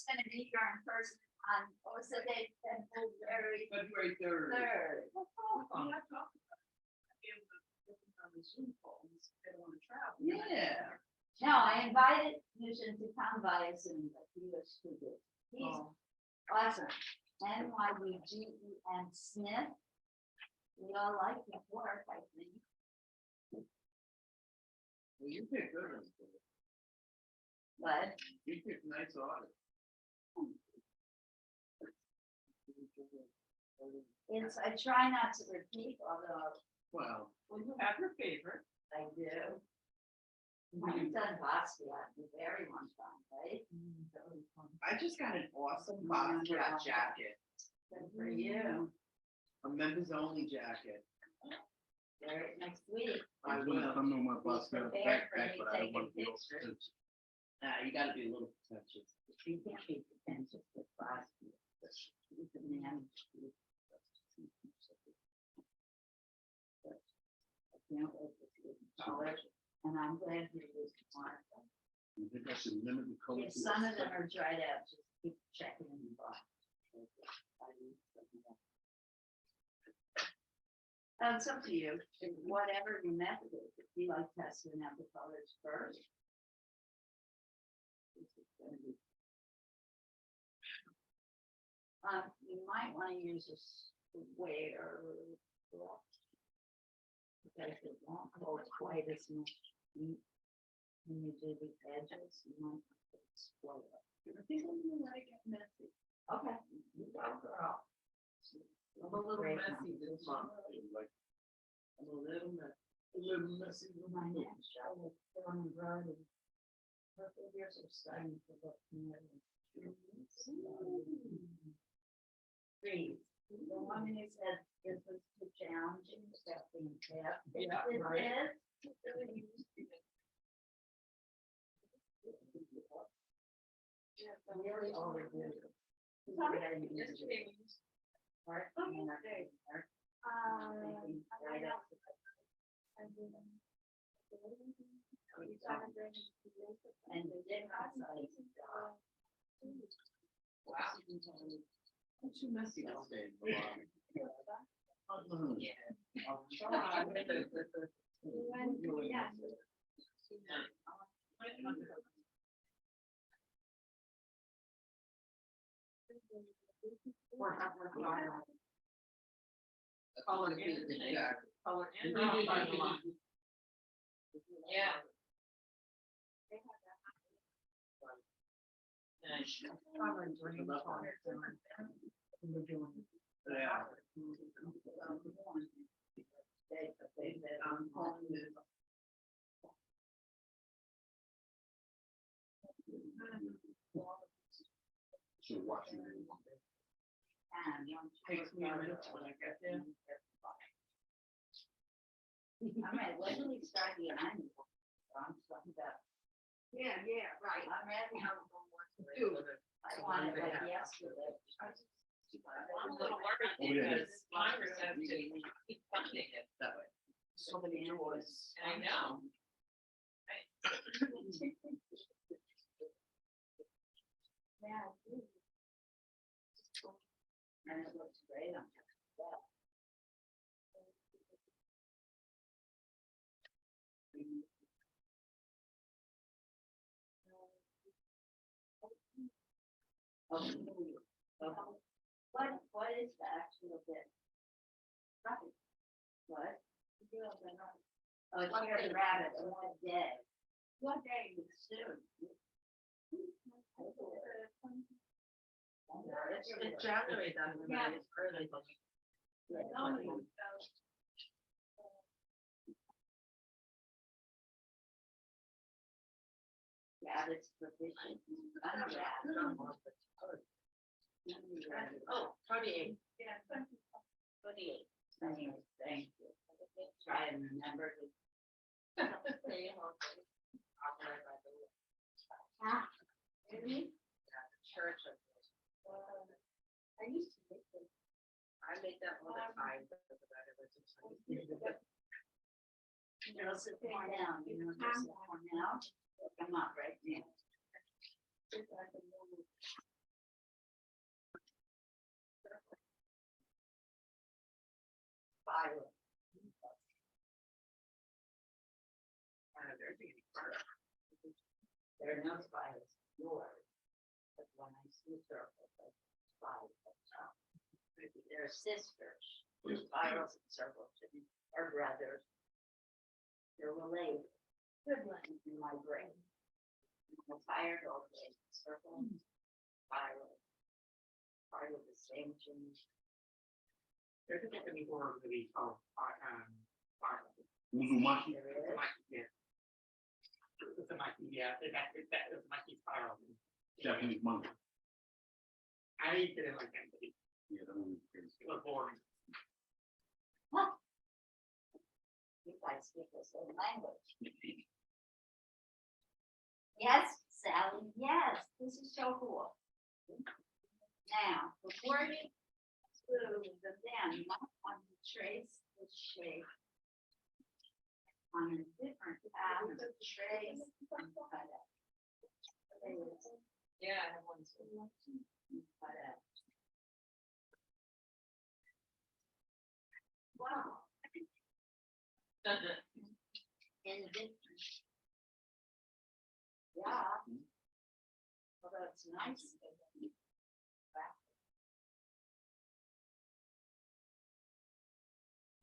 gonna be here in person on, what was the date, February February 3rd. 3rd. Yeah. No, I invited Nugent to come by Zoom, but he was too good. He's Oh. awesome. NYUGEN Smith. We all like his work, I think. Well, you pick good ones. But You pick nice artists. it's, I try not to repeat, although Well, Well, you have your favorite. I do. Haven't done Basquiat in a very long time, right? I just got an awesome Basquiat jacket, Good for you. a members only jacket. Wear it next week. I I'm doing will. some of my boss got a Prepared for backpack, me but I don't want to be taking pictures. oversensitive. Nah, you gotta be a little pretentious. You can't be pretentious with Basquiat. He's a man. I can't wait to see him in college, and I'm glad he was smart. I think I should limit the color. If some of them are dried out, just keep checking in the box. It's up to you, whatever your method is, if you like testing out the colors first. You might want to use a square. Because it won't hold quite as much heat when you do the edges, you might have to square. I think I'm gonna let it get messy. Okay. You go, girl. I'm a little messy this month. Like, I'm a little messy. a little messy. My next show will put on the road and her figures are starting to look familiar. Breathe. The one who said this was too challenging, stuff being kept. Yeah, It right. is. Really overdue. Sorry? Yesterday. Part, Oh, I mean, yesterday. part, Um, maybe right up. And the different sizes. Wow. I'm too messy these days. I'll try. Color is exact. Color and. Yeah. Nice. Yeah. Should watch it. Takes me a minute when I get there. All right, when do we start the annual? I'm talking about. Yeah, right. I'm ready. Do. I wanted it like yesterday. I'm a little worried Oh, yeah. because Congress has to keep funding it. That way. So many doors. I know. Yeah. And it looks great on top of that. What is the actual bit? Right. What? Oh, it's here the rabbit, and what day? What day is soon? It's January, then. Yeah. It's early. Rabbit's proficient. I'm a rabbit. Oh, 28. Yeah. 28. Anyway, thank you. Try and remember to. Really? Church. I used to make them. I make that all the time. You know, sit down, you know, just sit down. Come up right now. Spiral. There are no spirals, yours. But when I see circles, I spiral. They're sisters, spirals and circles, or brothers. They're related. Good one in my brain. I'm tired all day, circle, spiral. Part of the same gene. There's a different before really called, Uzumaki. There is. yeah. This might be, yeah, that might be spiral. Japanese monkey. I didn't like it. Yeah, that one was crazy. It was boring. You guys speak the same language. Yes, Sally, yes, this is so cool. Now, before you glue the then, you might want to trace the shape on a different pattern, trace and cut out. Yeah, I have one too. Cut out. Wow. In different. Yeah. Well, that's nice.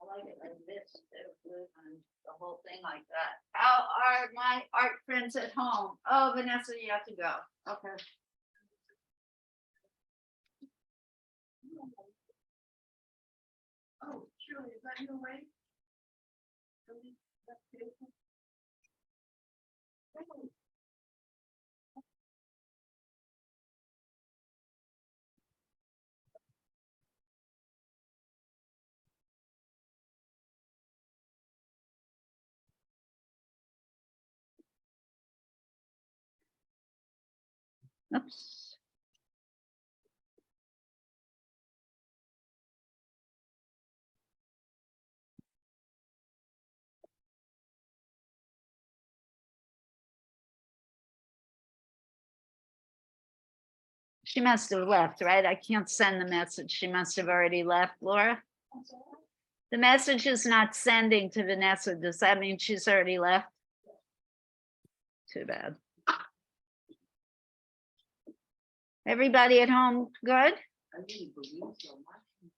I like it like this, and the whole thing like that. How are my art friends at home? Oh, Vanessa, you have to go. Okay. Oh, Shirley, is that your way? Oops. She must have left, right? I can't send the message. She must have already left, Laura. The message is not sending to Vanessa. Does that mean she's already left? Too bad. Everybody at home, good? I really believe so much.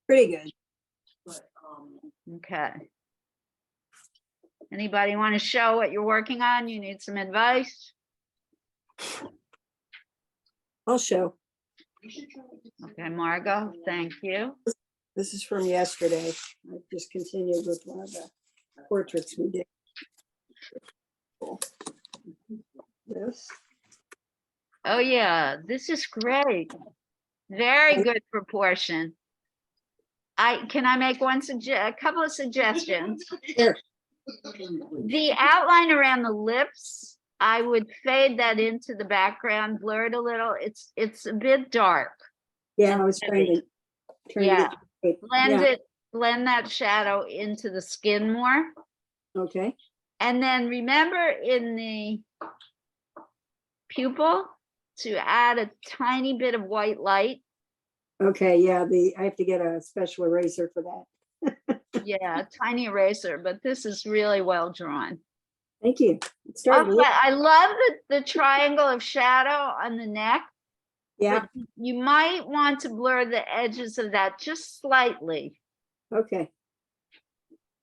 Pretty good. But, Okay. Anybody want to show what you're working on? You need some advice? I'll show. you should try to get some- Okay, Margot, thank you. This is from yesterday. I just continued with one of the portraits we did. This. Oh, yeah, this is great. Very good proportion. Can I make a couple of suggestions? Here. The outline around the lips, I would fade that into the background, blur it a little. It's a bit dark. Yeah, I was trying to. Yeah. Blend Yeah, it, blend that shadow into the skin more. okay, And then remember in the pupil to add a tiny bit of white light. okay, yeah, I have to get a special eraser for that. Yeah, a tiny eraser, but this is really well drawn. Thank you. It's starting to Okay, look, I love the triangle of shadow on the neck. yeah, You might want to blur the edges of that just slightly. okay.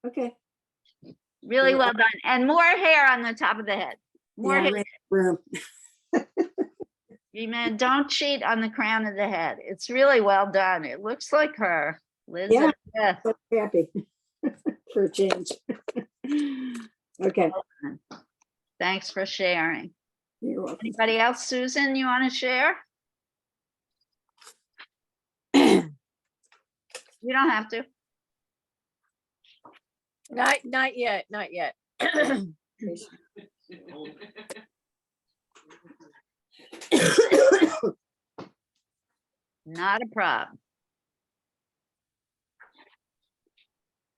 Okay. Really Yeah. well done. And more hair on the top of the head. More Yeah, hair. I ran room. You man, don't cheat on the crown of the head. It's really well done. It looks like her. Yeah. Elizabeth. So happy for a change. Okay, Thanks for sharing. you're welcome. Anybody else? Susan, you want to share? You don't have to. Not yet, not yet. Not a problem.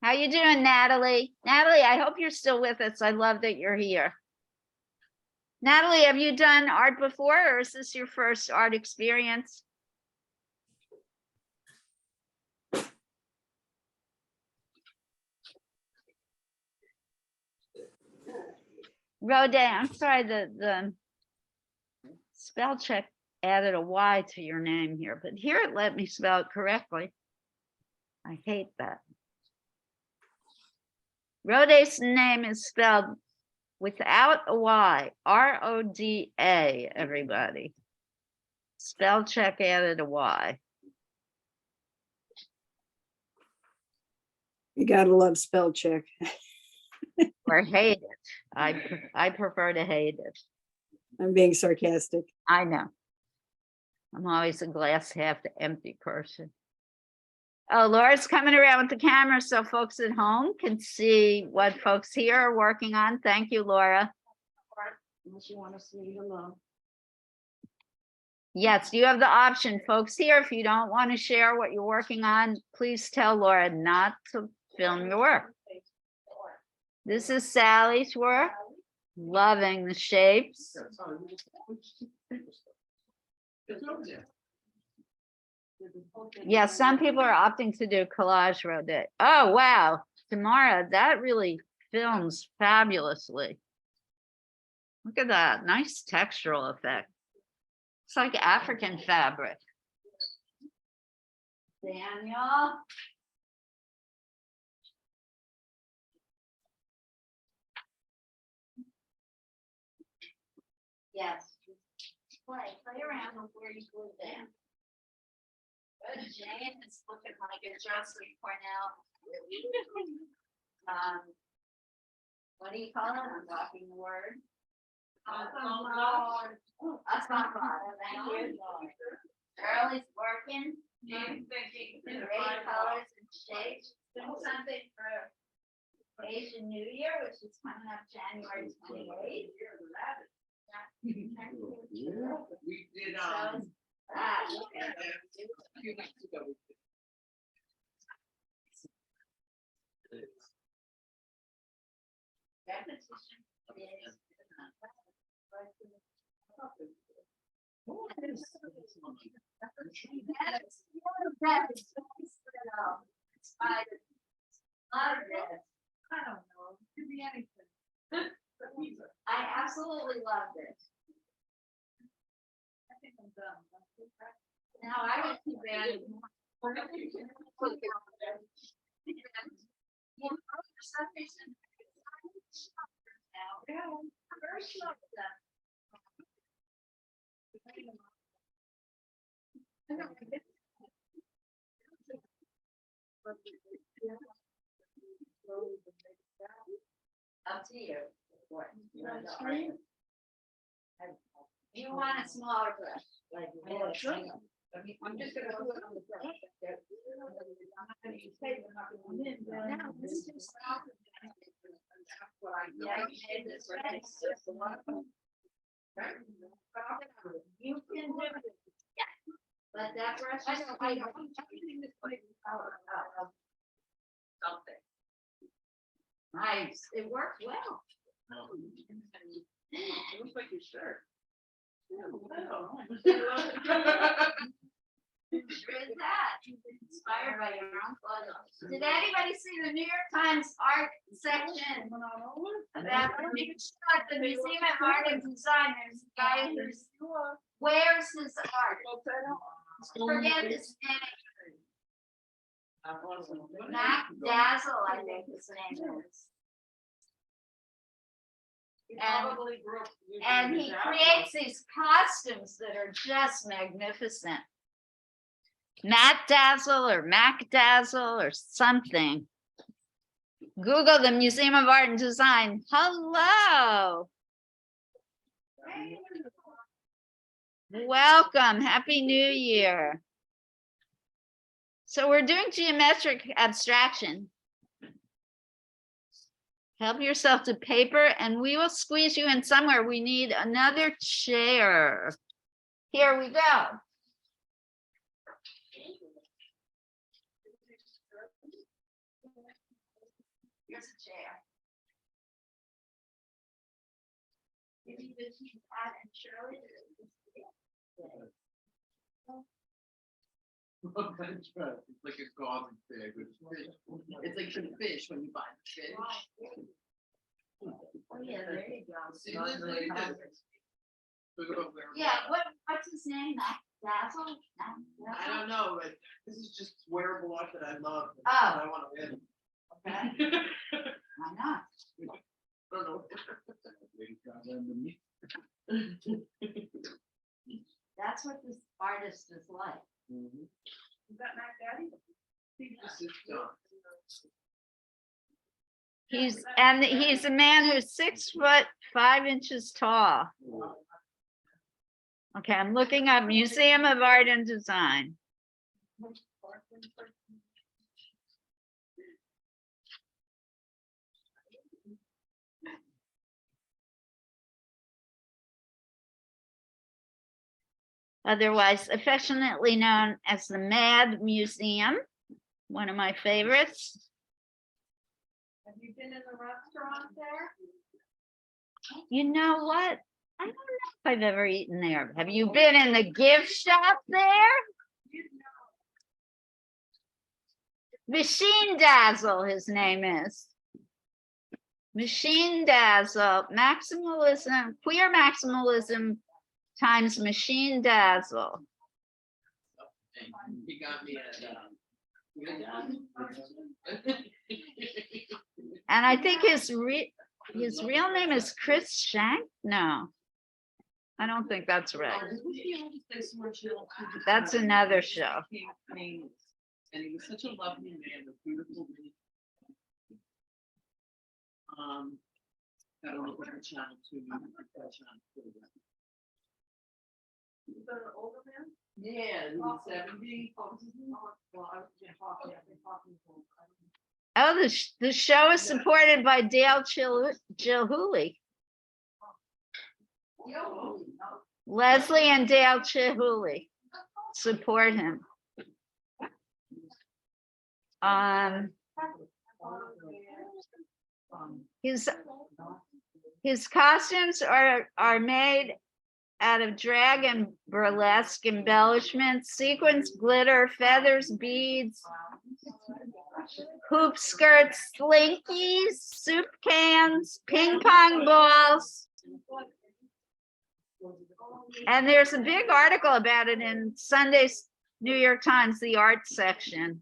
How you doing, Natalie? Natalie, I hope you're still with us. I love that you're here. Natalie, have you done art before, or is this your first art experience? Rodan, I'm sorry, the spell check added a Y to your name here, but here it let me spell it correctly. I hate that. Roda's name is spelled without a Y, R-O-D-A, everybody. Spell check added a Y. You gotta love spell check. Or hate it. I prefer to hate it. I'm being sarcastic. I know. I'm always a glass half empty person. Oh, Laura's coming around with the camera so folks at home can see what folks here are working on. Thank you, Laura. Unless you want us to leave alone. Yes, you have the option, folks here. If you don't want to share what you're working on, please tell Laura not to film your work. This is Sally's work. Loving the shapes. Yeah, some people are opting to do collage rotate. Oh, wow. Tamara, that really films fabulously. Look at that. Nice textural effect. It's like African fabric. Daniel. Yes. Play around before you glue down. Good, Jane, it's looking like a Jocelyn Cornell. What do you call it? I'm talking the word. That's not bad. Thank you. Charlie's working. Great colors and shapes. Doing something for Asian New Year, which is coming up January 28th. We did, So, a few weeks ago. repetition is. I don't know, it could be anything. I absolutely love this. I think I'm done. Now I went to bed. For some reason. Now, very slow with that. Up to you. What? You want a smaller brush? Like, I'm just gonna put it on the brush. I'm not gonna use tape, I'm not gonna use it. No, this is just. Yeah, you made this right. You can do it. Yeah. But that brush. I know. Something. Nice, it worked well. It looks like your shirt. Sure is that. Inspired by your own photos. Did anybody see the New York Times art section? About the Museum of Art and Design? There's a guy who wears his art. Forget his name. Mac Dazzle, I think his name is. And he creates these costumes that are just magnificent. Matt Dazzle or Mac Dazzle or something. Google the Museum of Art and Design. Hello. Welcome. Happy New Year. So we're doing geometric abstraction. Help yourself to paper and we will squeeze you in somewhere. We need another chair. Here we go. Here's a chair. Maybe this is Pat and Shirley. That's right. It's like a gauzy bag with fish. It's like the fish when you buy the fish. Oh, yeah, there you go. See, look at this. Yeah, what's his name? Mac Dazzle? I don't know, but this is just wearable art that I love. and Oh. I want to wear. Okay, why not? I don't know. That's what this artist is like. Is that Mac Daddy? This is John. He's a man who's 6'5" tall. Okay, I'm looking up Museum of Art and Design. Otherwise affectionately known as the Mad Museum, one of my favorites. Have you been in the restaurant there? You know what? I don't know if I've ever eaten there. Have you been in the gift shop there? Machine Dazzle, his name is. Machine Dazzle, maximalism, queer maximalism times Machine Dazzle. He got me at, And I think his real name is Chris Shank? No, I don't think that's right. That's another show. And he was such a lovely man, a beautiful man. I don't know what the channel two. Is that an older man? Yeah, he was 70. Oh, the show is supported by Dale Chihuly. Leslie and Dale Chihuly support him. His costumes are made out of drag and burlesque embellishments, sequins, glitter, feathers, beads, hoop skirts, slinkies, soup cans, ping pong balls. And there's a big article about it in Sunday's New York Times, the art section.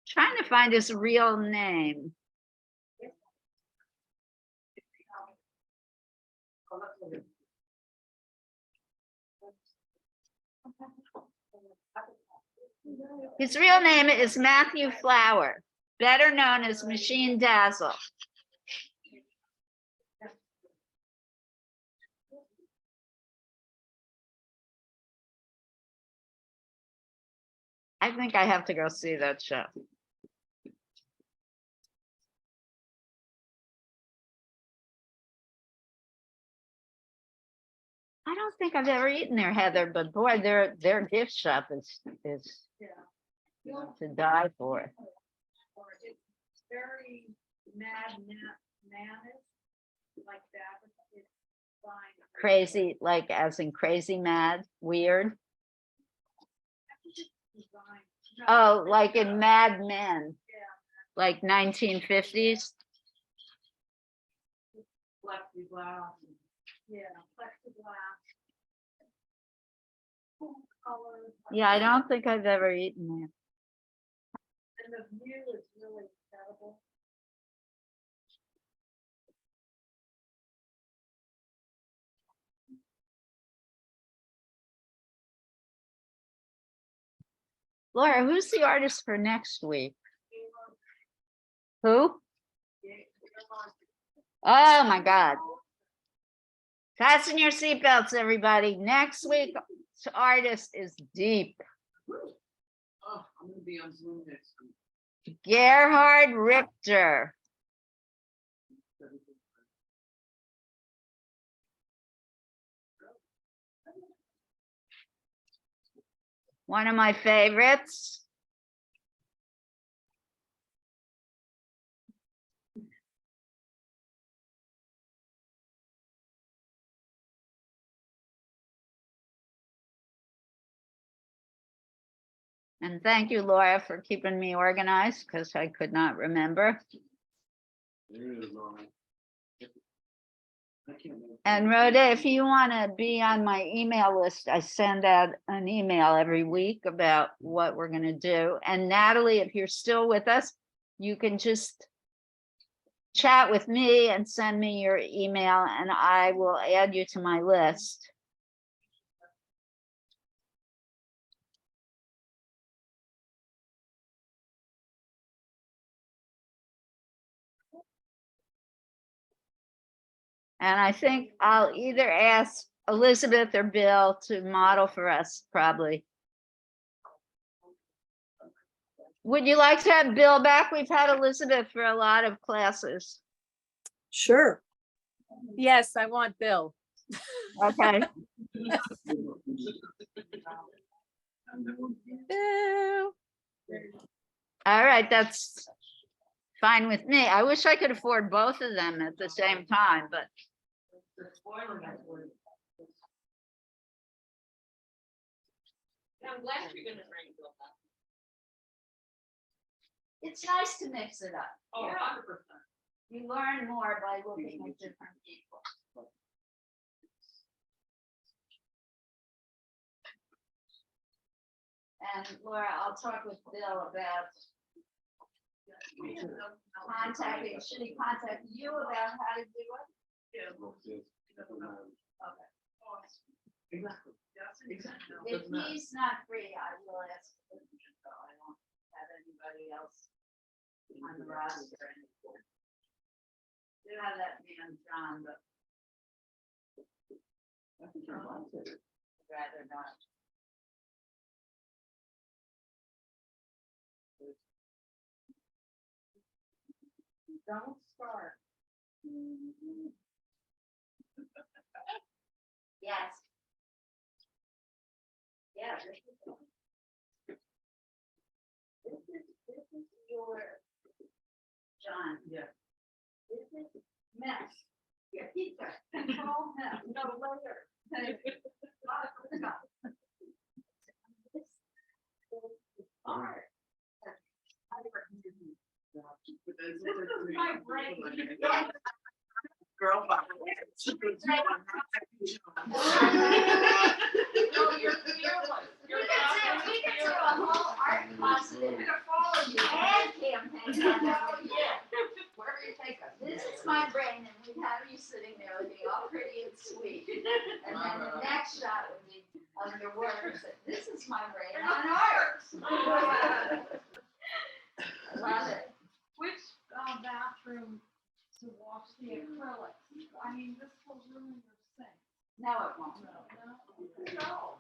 Trying to find his real name. His real name is Matthew Flower, better known as Machine Dazzle. I think I have to go see that show. I don't think I've ever eaten there, Heather, but boy, their gift shop is to die for. It's very manic, like that. It's fine. Crazy, like as in crazy mad, weird. Oh, like in Mad Men, like 1950s. Plexiglass. Yeah, plexiglass. Colors. Yeah, I don't think I've ever eaten there. And the view is really incredible. Laura, who's the artist for next week? Who? Oh my God. Fasten your seatbelts, everybody. Next week's artist is deep. Oh, I'm gonna be on Zoom next week. Gerhard Richter. One of my favorites. And thank you, Laura, for keeping me organized because I could not remember. There it is, Laura. I can't remember. And Rhoda, if you want to be on my email list, I send out an email every week about what we're going to do. And Natalie, if you're still with us, you can just chat with me and send me your email and I will add you to my list. And I think I'll either ask Elizabeth or Bill to model for us, probably. Would you like to have Bill back? We've had Elizabeth for a lot of classes. Sure. Yes, I want Bill. Okay. Bill. All right, that's fine with me. I wish I could afford both of them at the same time, but I'm glad you're gonna bring Bill back. it's nice to mix it up. Oh, 100%. You learn more by looking at different people. And Laura, I'll talk with Bill about contacting, should he contact you about how to do it? Exactly. Exactly. If Doesn't matter. he's not free, I will ask him to go. I won't have anybody else on the roster anymore. Do have that man John, but rather not. Don't start. Yes. Yeah. This is your John. Yeah. This is mess. Yeah, pizza. Control mess. No later. Art. My brain. Girl, bye. No, you're fearless. You're We could do a whole art class and they're gonna follow you and campaign. Yeah. Wherever you take us. This is my brain and we'd have you sitting there looking all pretty and sweet. And then the next shot would be underwater. This is my brain on art. I love it. Which bathroom to wash the acrylics? I mean, this will ruin your sink. No, it won't. No.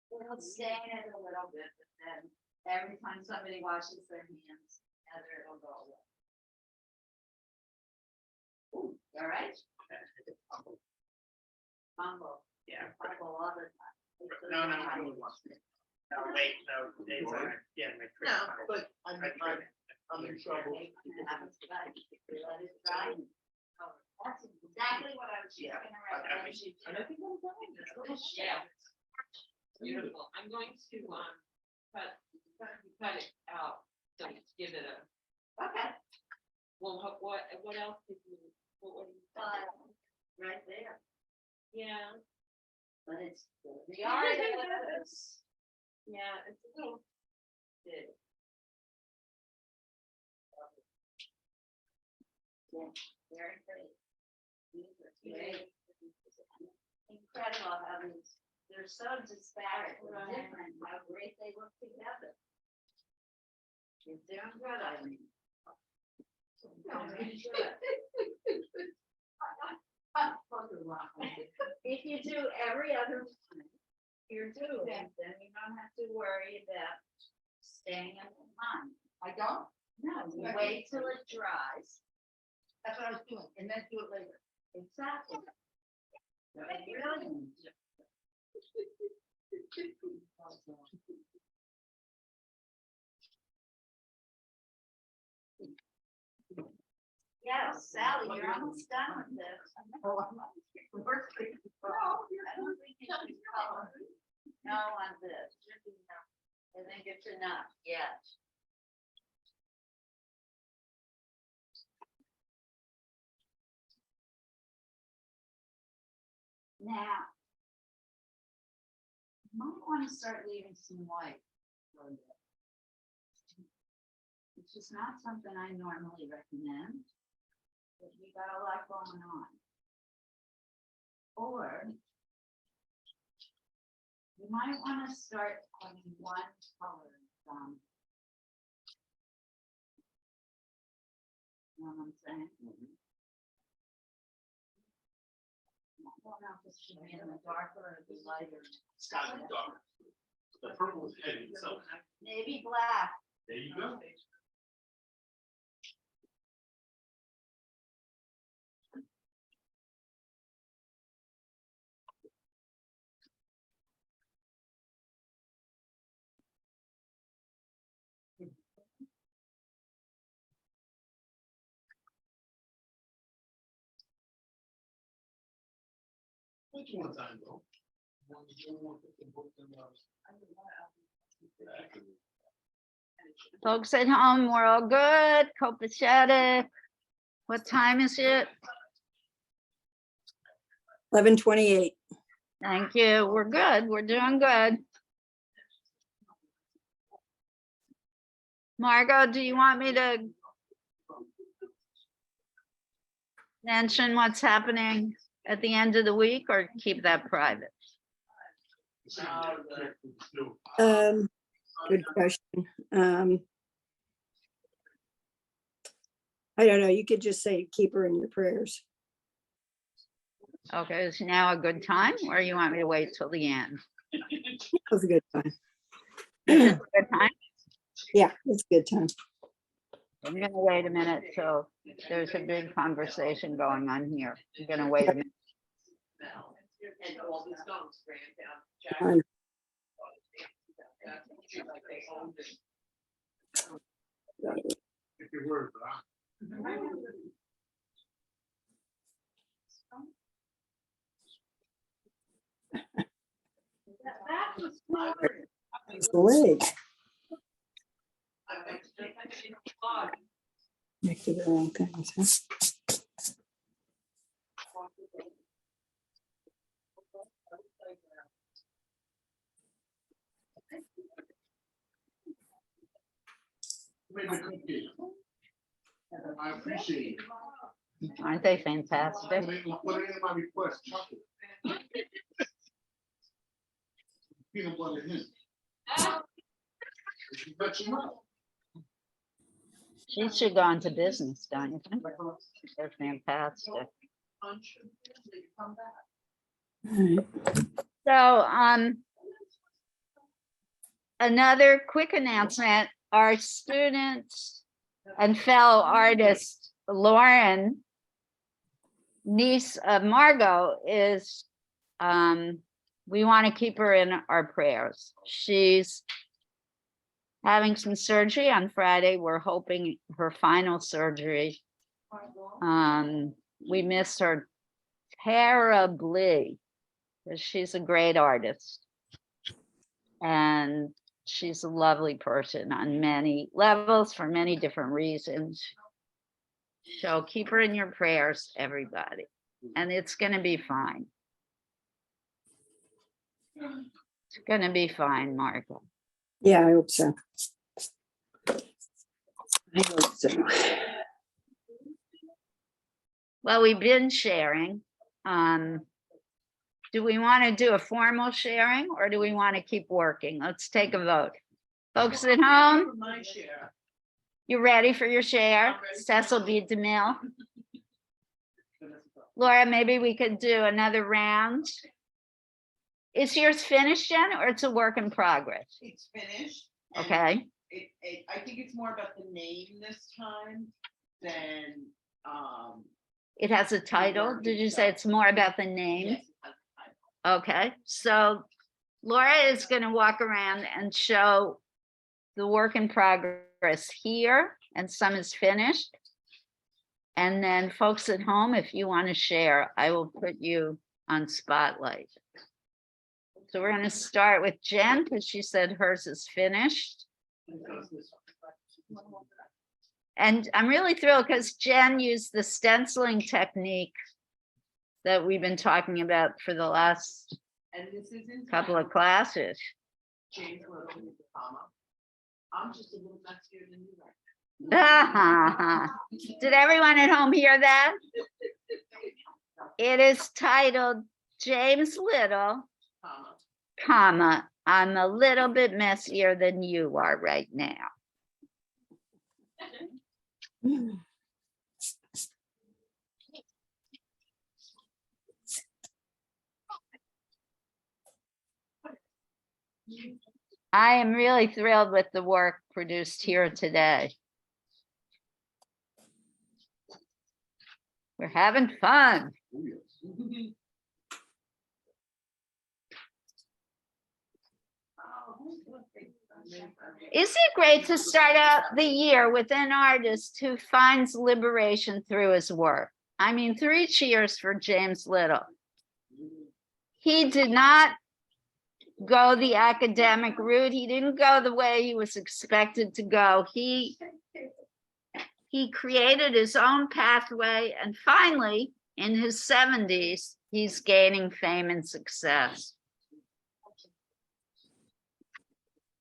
We'll stain it a little bit, but then every time somebody washes their hands, either it'll go away. Ooh, all right? Fumble. Yeah. Fumble all the time. No, wait, no, it's, yeah, my. No, but I'm in trouble. That's exactly what I was just gonna recommend you do. And I think I'm done. This little Yeah. shift. Beautiful. I'm going to, cut it out, so give it a, Okay, well, what else did you, what do you? right there, Yeah, but it's the artist. yeah, it's a little big. Very great. Great. Incredible how they're so disparate and Right. different, how great they look together. You're doing good, Eileen. If you do every other one, you're doing, then you don't have to worry about staying in the line. I don't? No, you wait till it dries. That's what I was doing, and then do it later. Exactly. Brilliant. Yeah, Sally, you're almost done with this. Oh, I'm not. No, I don't think you should color. No on this. I think it's enough, yes. Now, you might want to start leaving some white for a bit. Which is not something I normally recommend, but we got a lot going on. Or you might want to start on one color. You know what I'm saying? It's gotta be dark. The purple is heavy, so Maybe black. there you go. Which one time though? Folks at home, we're all good, copacetic. What time is it? 11:28. Thank you, we're good, we're doing good. Margot, do you want me to mention what's happening at the end of the week or keep that private? Good question. I don't know. You could just say keep her in your prayers. Okay, is now a good time or you want me to wait till the end? That was a good time. Good time? Yeah, it's a good time. I'm gonna wait a minute till there's a big conversation going on here. I'm gonna wait a minute. And all these songs ran down. Fine. If you were, but It's the leg. Back to the wrong things, huh? made the cookie. I appreciate it. Aren't they fantastic? Put it in my request, chocolate. Peanut butter in. But you know. She should go into business, don't you think? They're fantastic. So, another quick announcement, our students and fellow artist, Lauren, niece of Margot, is, we want to keep her in our prayers. She's having some surgery on Friday. We're hoping her final surgery. We miss her terribly, because she's a great artist. And she's a lovely person on many levels for many different reasons. So keep her in your prayers, everybody. And it's going to be fine. It's going to be fine, Marco. Yeah, I hope so. I hope so. Well, we've been sharing. Do we want to do a formal sharing or do we want to keep working? Let's take a vote. Folks at home, My share. you ready for your share? Cecil B. DeMille. Laura, maybe we could do another round. Is yours finished, Jen, or it's a work in progress? It's finished. and Okay, I think it's more about the name this time than, it has a title. Did you say it's more about the name? yes, it has a title. Okay, so Laura is going to walk around and show the work in progress here, and some is finished. And then folks at home, if you want to share, I will put you on spotlight. So we're going to start with Jen, because she said hers is finished. And I'm really thrilled because Jen used the stenciling technique that we've been talking about for the last And this is in couple of classes. James Little with the comma. I'm just a little messier than you are. Did everyone at home hear that? It is titled James Little, Comma. comma, I'm a little bit messier than you are right now. I am really thrilled with the work produced here today. We're having fun. Oh, yes. Isn't it great to start out the year with an artist who finds liberation through his work? I mean, 3 cheers for James Little. He did not go the academic route. He didn't go the way he was expected to go. He created his own pathway, and finally, in his 70s, he's gaining fame and success.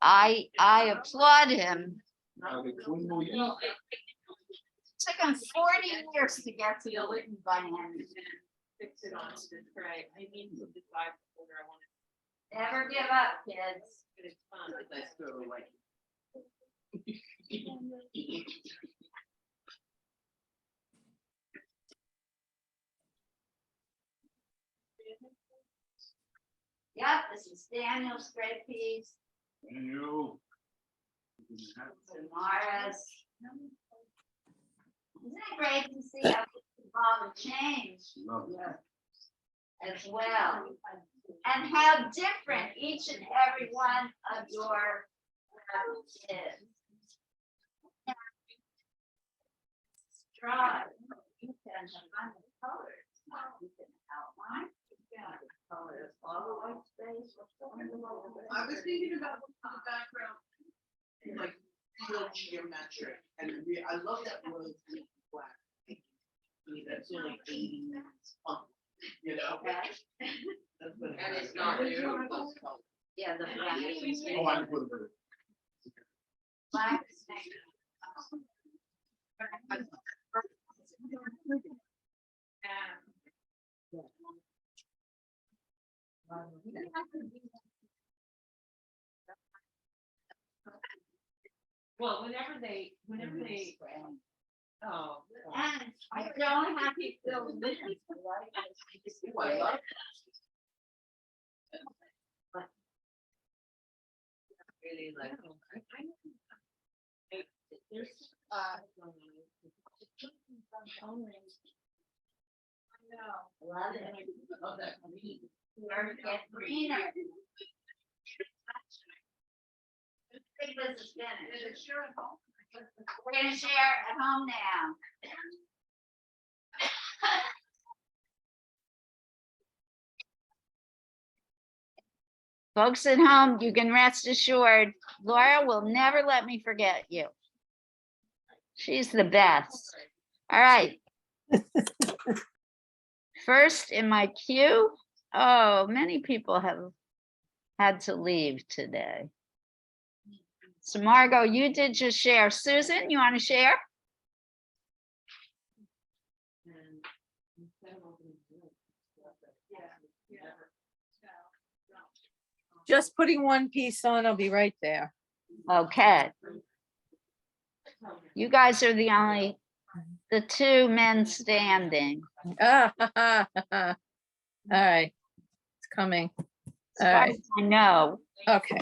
I applaud him. It took him 40 years to get to the Lytton Biennial. Fix it on the tray. I need to decide whether I want to, Never give up, kids. but it's fun. Nice to go away. Yep, this is Daniel's great piece. Daniel. Samara's. Isn't it great to see how people evolve and change Love it. as well? And how different each and every one of your is. Try. You can find the colors. You can outline. You can colors all the white space. I was thinking about the background, like real geometric, and I love that word black. I mean, that's only 80 minutes, you know? Okay. That's what it And is. it's not It's new. not those colors. Yeah, the black. Oh, I put it. Black. Well, whenever they, oh. And I don't have to fill this. Oh, I love really like. There's, Love it. I love that green. Learn to get greener. Think this is finished. We're gonna share at home now. Folks at home, you can rest assured, Laura will never let me forget you. She's the best. All right. First in my queue, oh, many people have had to leave today. So Margot, you did just share. Susan, you want to share? Just putting one piece on, I'll be right there. Okay. You guys are the 2 men standing. All right, it's coming. As All far right, as I know. okay.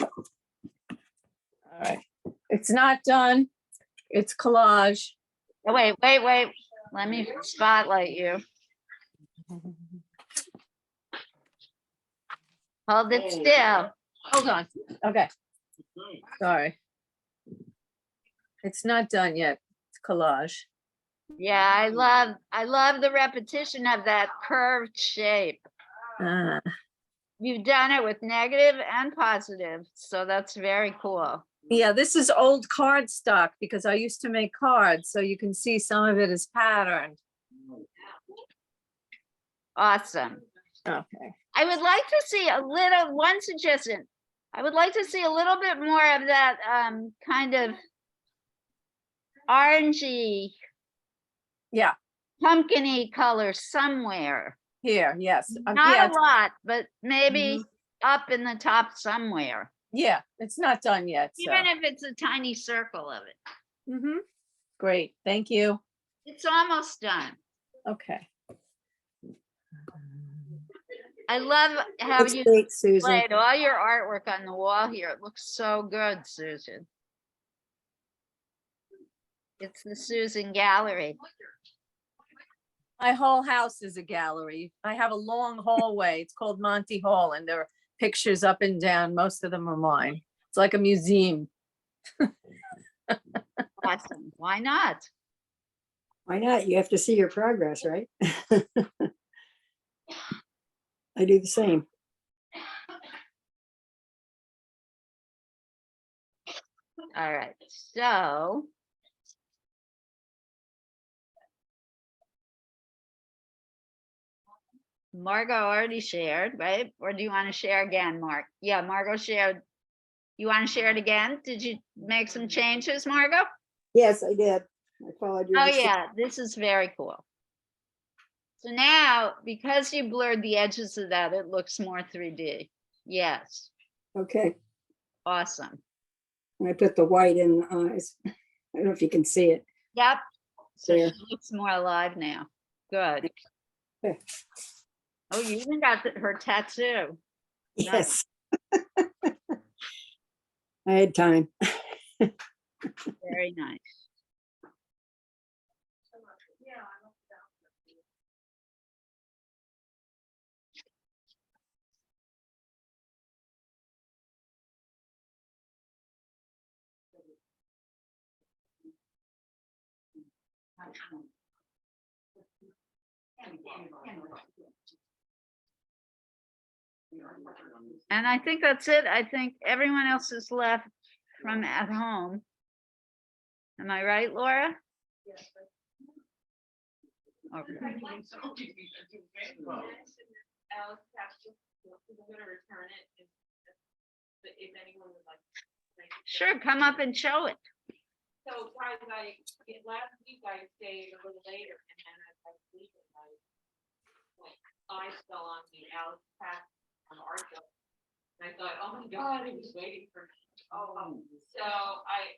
All right, it's not done. It's collage. Oh, wait. Let me spotlight you. Hold it still. Hold on. Okay, sorry. It's not done yet. It's collage. Yeah, I love the repetition of that curved shape. Uh, You've done it with negative and positive, so that's very cool. Yeah, this is old card stock because I used to make cards, so you can see some of it is patterned. Awesome. Okay. I would like to see one suggestion. I would like to see a little bit more of that kind of orangey, Yeah, pumpkin-y color somewhere. here, yes. Not Yeah, a lot, but maybe Mhm. up in the top somewhere. yeah, it's not done yet, so. Even if it's a tiny circle of it. Mhm. Great, thank you. It's almost done. Okay. I love how It's you great, Susan. displayed all your artwork on the wall here. It looks so good, Susan. It's the Susan Gallery. My whole house is a gallery. I have a long hallway. It's called Monty Hall, and there are pictures up and down. Most of them are mine. It's like a museum. Awesome. Why not? Why not? You have to see your progress, right? I do the same. All right, so. Margot already shared, right? Or do you want to share again, Mark? Yeah, Margot shared. You want to share it again? Did you make some changes, Margot? Yes, I did. I followed your. Oh, instructions. yeah, this is very cool. So now, because you blurred the edges of that, it looks more 3D. Yes, Okay, awesome. and I put the white in the eyes. I don't know if you can see it. Yep. So There. she looks more alive now. Good. Okay. Oh, you even got her tattoo. Yes. I had time. Very nice. And I think that's it. I think everyone else is left from at home. Am I right, Laura? Okay. Alex, I'm gonna return it if anyone would like. Sure, come up and show it. So guys, last week I stayed a little later and then as I was leaving, my eyes fell on the Alex pack on art book. And I thought, oh my God, he was waiting for me. So I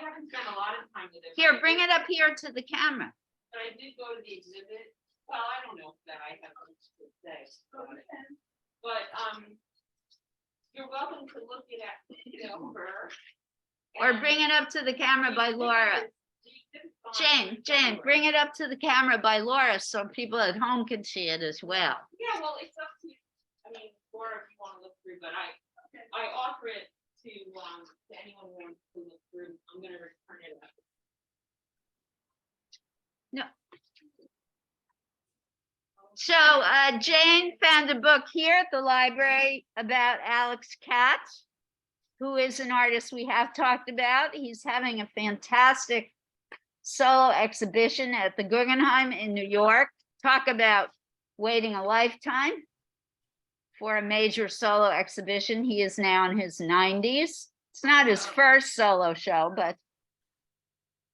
haven't spent a lot of time with it. Here, bring it up here to the camera. But I did go to the exhibit. Well, I don't know that I have much to say about it. But you're welcome to look it over. Or bring it up to the camera by Laura. Jane, bring it up to the camera by Laura so people at home can see it as well. Yeah, well, it's up to you. I mean, Laura, if you want to look through, but I offer it to anyone who wants to look through. I'm gonna return it. No. So Jane found a book here at the library about Alex Katz, who is an artist we have talked about. He's having a fantastic solo exhibition at the Guggenheim in New York. Talk about waiting a lifetime for a major solo exhibition. He is now in his 90s. It's not his first solo show, but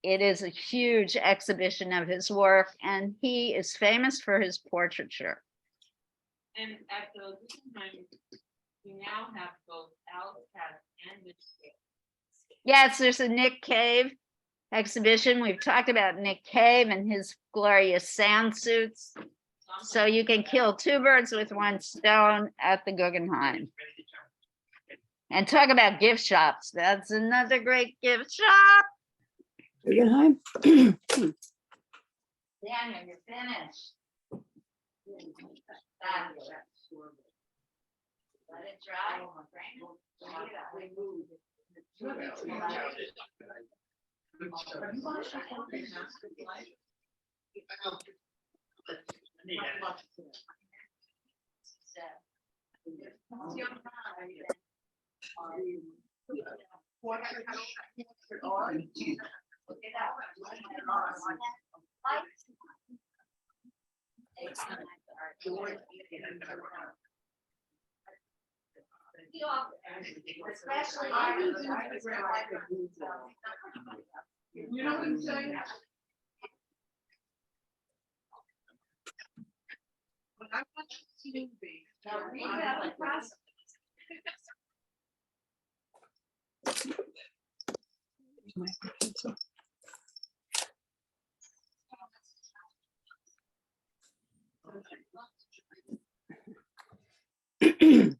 it is a huge exhibition of his work, and he is famous for his portraiture. And at the Guggenheim, we now have both Alex Katz and Nick Cave. Yes, there's a Nick Cave exhibition. We've talked about Nick Cave and his glorious sand suits. So you can kill two birds with one stone at the Guggenheim. And talk about gift shops. That's another great gift shop. Guggenheim. Daniel, you're finished. Let it dry. Especially You know what I'm saying? When I watch TV, we have a process. I think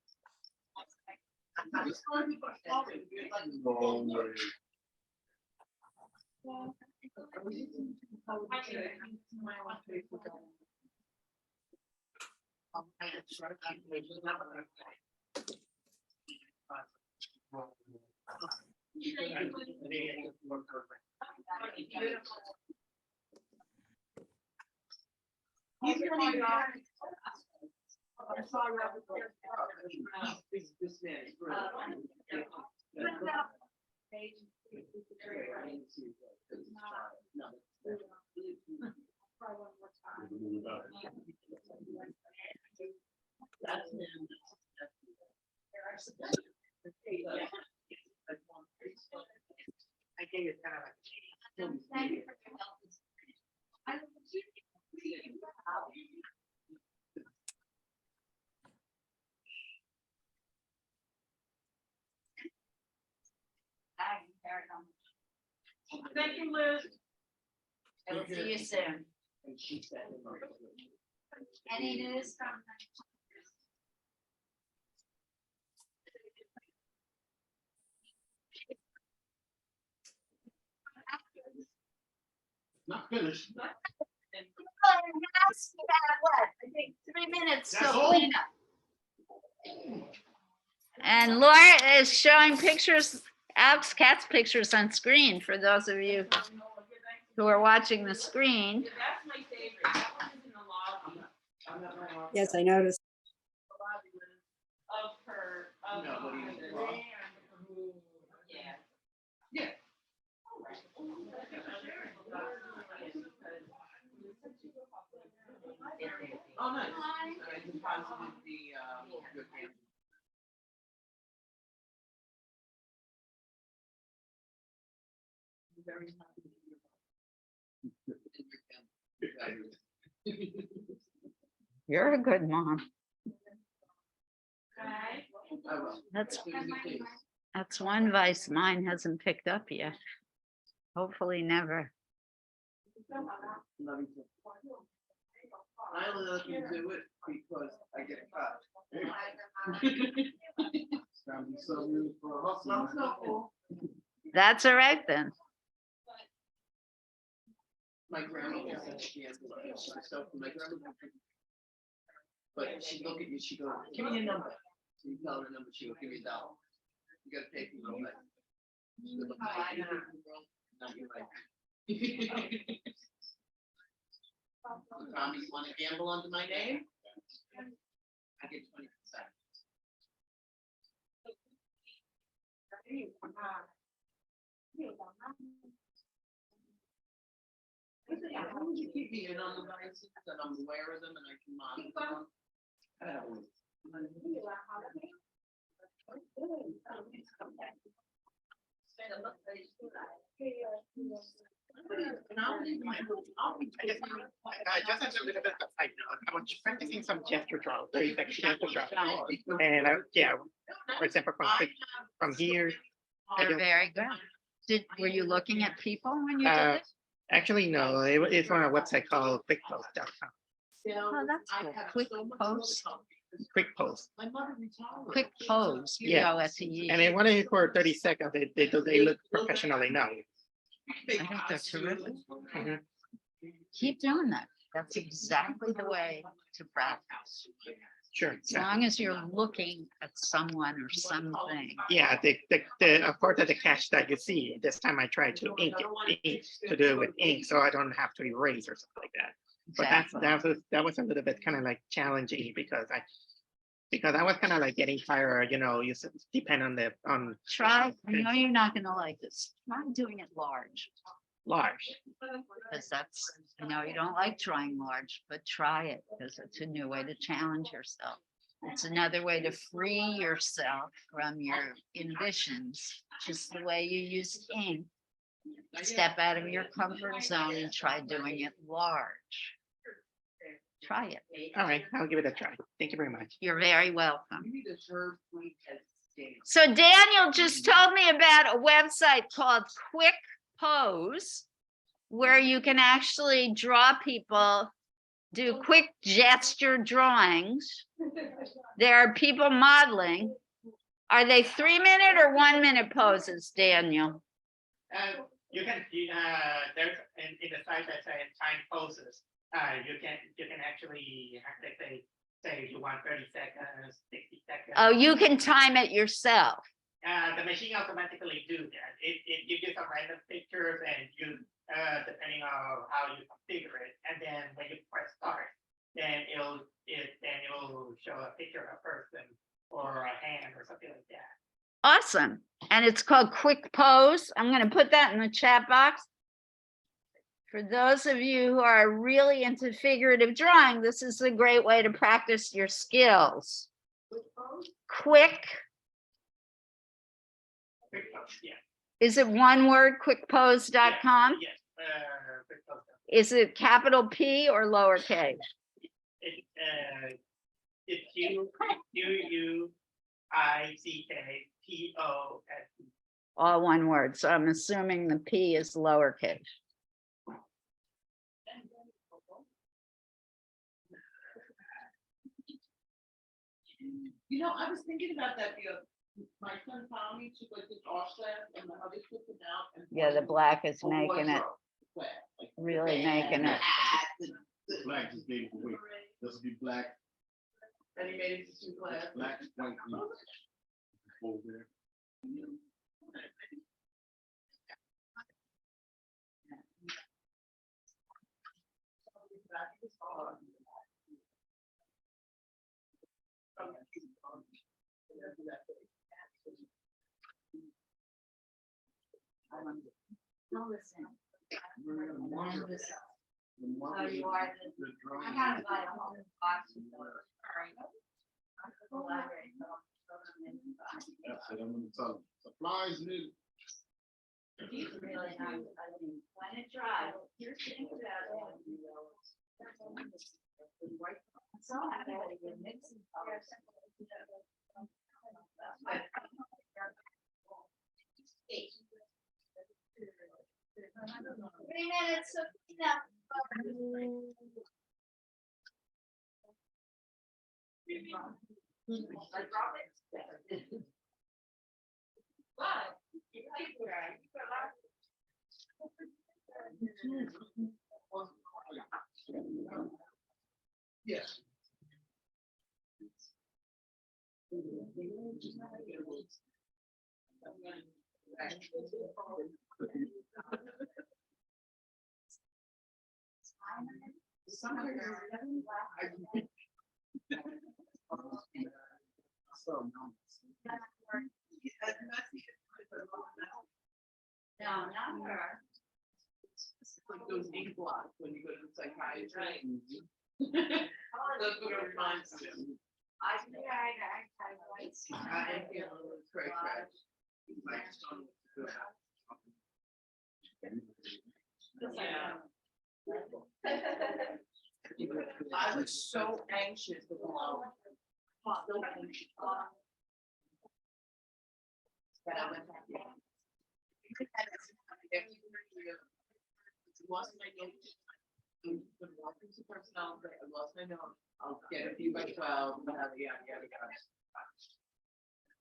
it's kind of like. Thank you, Liz. I will see you soon. And she said. Any news from? Not finished. What? I think 3 minutes That's till all? cleanup. And Laura is showing pictures, Alex Katz pictures on screen for those of you who are watching the screen. Yeah, that's my favorite. That one is in the lobby. I'm at my office. Yes, I noticed. Of her, of. No, what do you think? Yeah. Yeah. Oh, nice. I deposited the, good name. Very happy to hear about it. You're a good mom. Okay. I will. That's, As soon as it takes. that's one vice mine hasn't picked up yet. Hopefully never. Love you too. I only let you do it because I get caught. Gotta be so new for a hustle. No, it's not cool. That's all right then. My grandma said she has a lot of stuff from my grandma. But she look at you, she go, give me your number. So you tell her number, she will give you $1. You gotta pay for your life. She goes, "Okay, now you're right." Tommy, you wanna gamble under my name? I get 20%. As long as you keep me in on the devices and I'm aware of them and I can monitor them. I don't know. Just as a little bit of side note, I was practicing some gesture draw, very like gesture draw. And yeah, for example, from here. They're very good. Were you looking at people when you did Uh, this? Actually, no, it's on a website called quickpost.com. Oh, that's cool. Quick post, Quick Post. My mother retired. quick pose, Yeah. POSE. And then when I for 30 seconds, they look professionally now. I think they're terrific. Mhm. Keep doing that. That's exactly the way to practice. Sure. As long as you're looking at someone or something. Yeah, of course, the cache that you see, this time I tried to to do it with ink, so I don't have to erase or something like that. But Exactly. that was a little bit kind of like challenging because I was kind of like getting tired, you depend on Try, I know you're not gonna like this. Try doing it large. large. Because that's, I know you don't like drawing large, but try it because it's a new way to challenge yourself. It's another way to free yourself from your inhibitions, just the way you use ink. Step out of your comfort zone and try doing it large. Try it. All right, I'll give it a try. Thank you very much. You're very welcome. You need a serve food as standard. So Daniel just told me about a website called Quick Pose, where you can actually draw people do quick gesture drawings. There are people modeling. Are they 3-minute or 1-minute poses, Daniel? You can, there's in the site that says time poses, you can actually, let's say if you want 30 seconds, 60 seconds. Oh, you can time it yourself. The machine automatically do that. It gives you some random pictures and you, depending on how you configure it, and then when you press start, then it'll show a picture of a person or a hand or something like that. Awesome. And it's called Quick Pose. I'm going to put that in the chat box. For those of you who are really into figurative drawing, this is a great way to practice your skills. Quick. Yeah. Is it one word, quickpose.com? Yes. Quick pose. Is it capital P or lowercase? It's QUICKPOSE. All one word. So I'm assuming the P is lowercase. You know, I was thinking about that the other, my son Tommy took like this art class and the others took him out and. Yeah, the black is a making it, wardrobe class, like the really band, making the it. hat, the- Black just gave away. This will be black, And he made it to 2 classes. black, white, blue. Over there. Oh, you are I have like a whole box of those. That's it, I'm gonna tell you. Supplies needed. Really nice. I mean, when it dries, you're thinking about it. I'm so happy that you're mixing colors. 3 minutes of cleanup. Yes. No, not her. It's like those ink blots when you go to the psychiatrist. That's what it reminds me of. I feel it's great, right? Yeah. I was so anxious about. So anxious. But I went back. Lost my notes. Been walking to personnel, I lost my note. I'll get a few by 12. Yada, yada, yada, yada.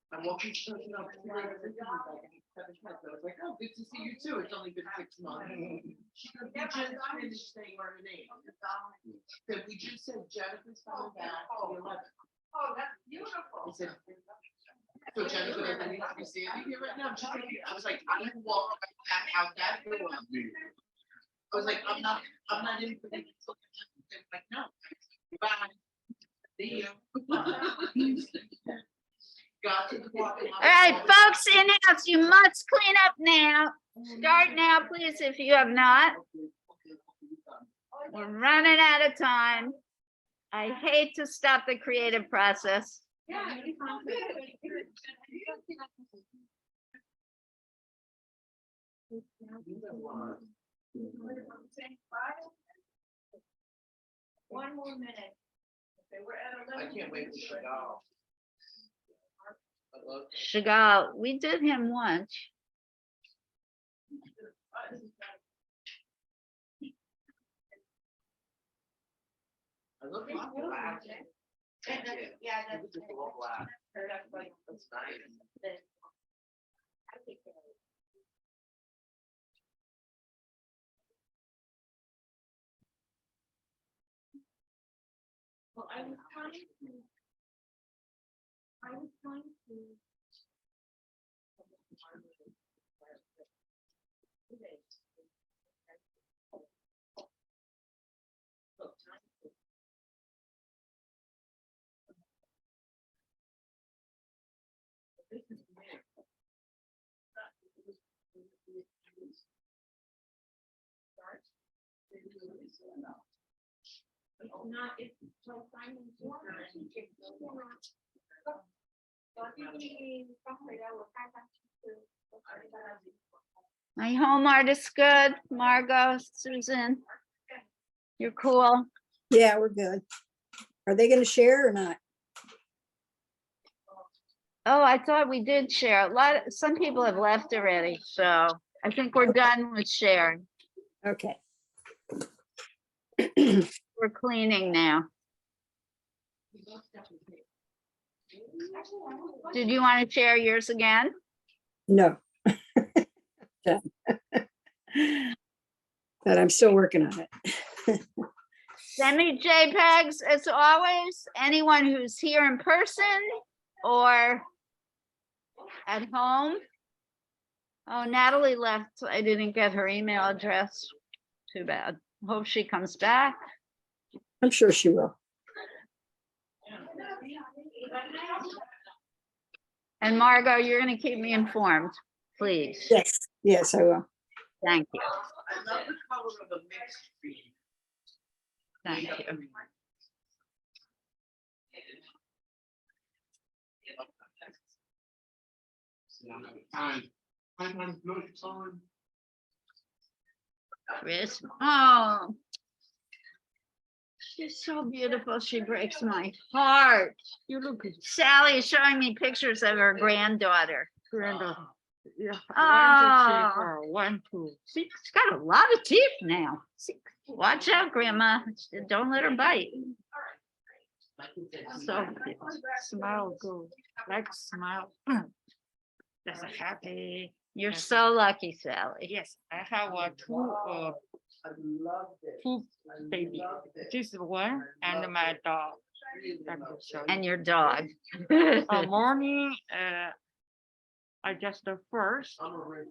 I'm walking to personnel. I was like, oh, good to see you too. It's only been 6 months. She goes, we just finished saying her name. Said, we just said Jennifer's coming back to the 11th. Oh, that's beautiful. I said, so Jennifer doesn't need to be standing here right now. She's like, I was like, I can walk back out that door. I was like, I'm not in for this. Like, no. Bye. See you. Got to the parking lot. All right, folks in house, you must clean up now. Start now, please, if you have not. We're running out of time. I hate to stop the creative process. Yeah. One more minute. Okay, we're at I can't wait to shut off. I love Chagall, we did him once. I love black. Yeah, that's. It's just all black. That's like. That's nice. Well, I was trying to. It's not, it's like finding water and it's My home artist good, Margot, Susan. You're cool. Yeah, we're good. Are they gonna share or not? Oh, I thought we did share. Some people have left already, so I think we're done with sharing. Okay. We're cleaning now. Did you want to share yours again? No. Done. But I'm still working on it. Send me JPEGs as always. Anyone who's here in person or at home. Oh, Natalie left. I didn't get her email address. Too bad. Hope she comes back. I'm sure she will. And Margot, you're going to keep me informed, please. Yes, yes, I will. Thank you. I love the color of the mixed green. Thank you. Chris, oh, she's so beautiful. She breaks my heart. You look. Sally is showing me pictures of her granddaughter. Yeah. Oh. 1, 2. She's got a lot of teeth now. Watch out, Grandma. Don't let her bite. So Smile good. Like smile. That's a happy. you're so lucky, Sally. Yes, I have I love it. two I baby. love it. This is one and my dog. Really Let me love show you. And your dog. Morning, I just first I'm a rich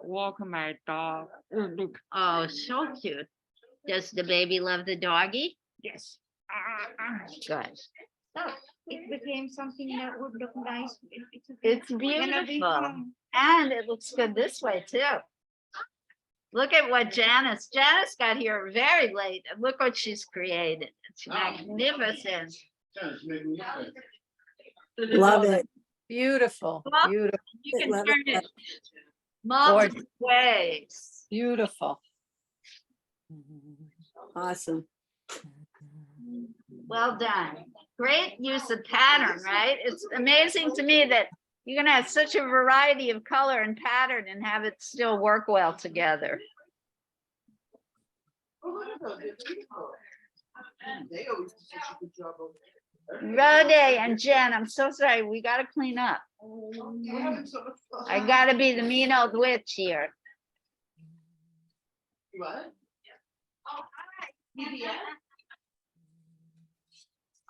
walk my dog. Look, Oh, so cute. Does the baby love the doggy? yes. Good. So it became something that would look nice. It's beautiful. And it looks good this way too. Look at what Janice got here very late. And look what she's created. It's magnificent. Love it. Beautiful, Well, beautiful, You can Love turn it. it multiple ways. beautiful. Awesome. Well done. Great use of pattern, right? It's amazing to me that you're gonna have such a variety of color and pattern and have it still work well together. Oh, look at those, they're beautiful. They always do such a good job over there. Rode and Jen, I'm so sorry. We gotta clean up. We're having so much fun. I gotta be the mean old witch here. What?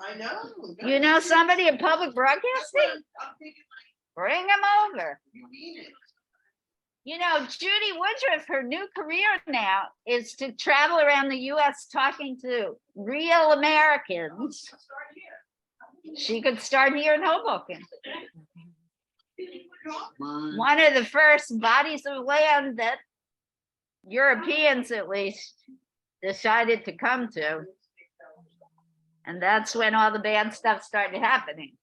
I know. You know somebody in public broadcasting? I'm thinking Bring them over. you need it. You know, Judy Woodruff, her new career now is to travel around the US talking to real Americans. She could start here in Hoboken. One of the first bodies of land that Europeans at least decided to come to. And that's when all the bad stuff started happening.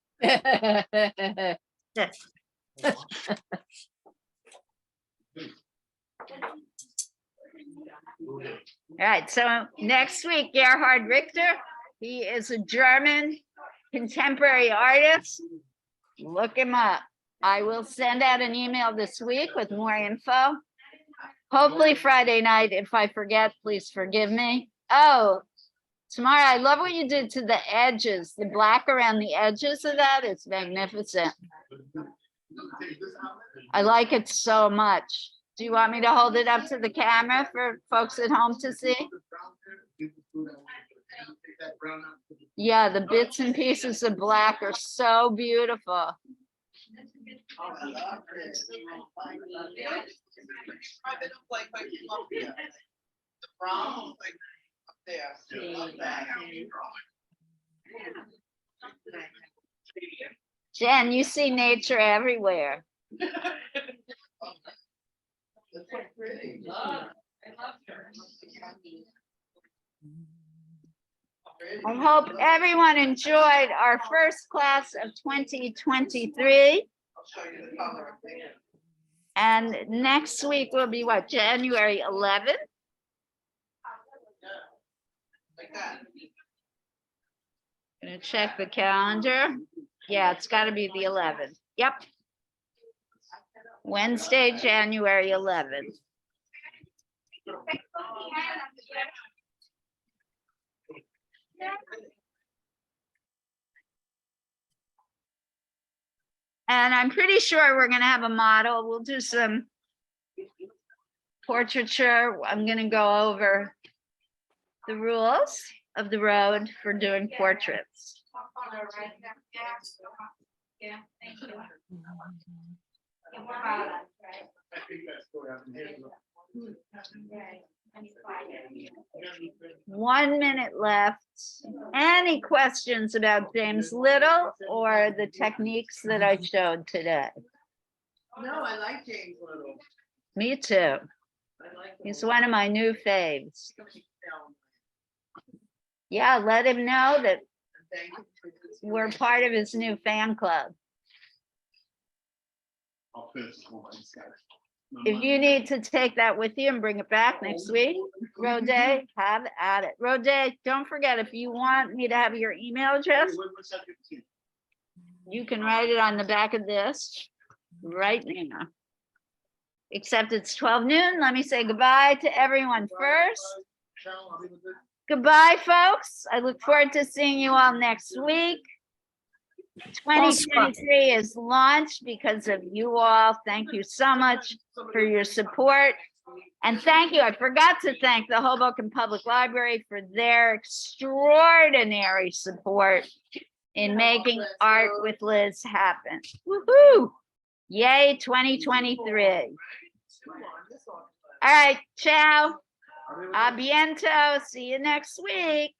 All right, so next week, Gerhard Richter, he is a German contemporary artist. Look him up. I will send out an email this week with more info. Hopefully Friday night. If I forget, please forgive me. Oh, Tamara, I love what you did to the edges, the black around the edges of that. It's magnificent. I like it so much. Do you want me to hold it up to the camera for folks at home to see? Yeah, the bits and pieces of black are so beautiful. Like Columbia. The brown, like up there. Jen, you see nature everywhere. That's so pretty. I hope everyone enjoyed our first class of 2023. I'll show you the color of it. And next week will be what, January 11th? Like that. Gonna check the calendar. Yeah, it's gotta be the 11th. Yep. Wednesday, January 11th. And I'm pretty sure we're gonna have a model. We'll do some portraiture. I'm gonna go over the rules of the road for doing portraits. One minute left. Any questions about James Little or the techniques that I showed today? No, I like James Little. Me too. I like him. He's one of my new faves. Yeah, let him know that Thank you for this. we're part of his new fan club. I'll finish this one, I just got it. If you need to take that with you and bring it back next week, Rode, have at it. Rode, don't forget, if you want me to have your email address, you can write it on the back of this right now. Except it's 12 noon. Let me say goodbye to everyone first. Goodbye, folks. I look forward to seeing you all next week. 2023 is launched because of you all. Thank you so much for your support. And thank you. I forgot to thank the Hoboken Public Library for their extraordinary support in making Art with Liz happen. Woohoo! Yay, 2023. All right, ciao. A biento. See you next week.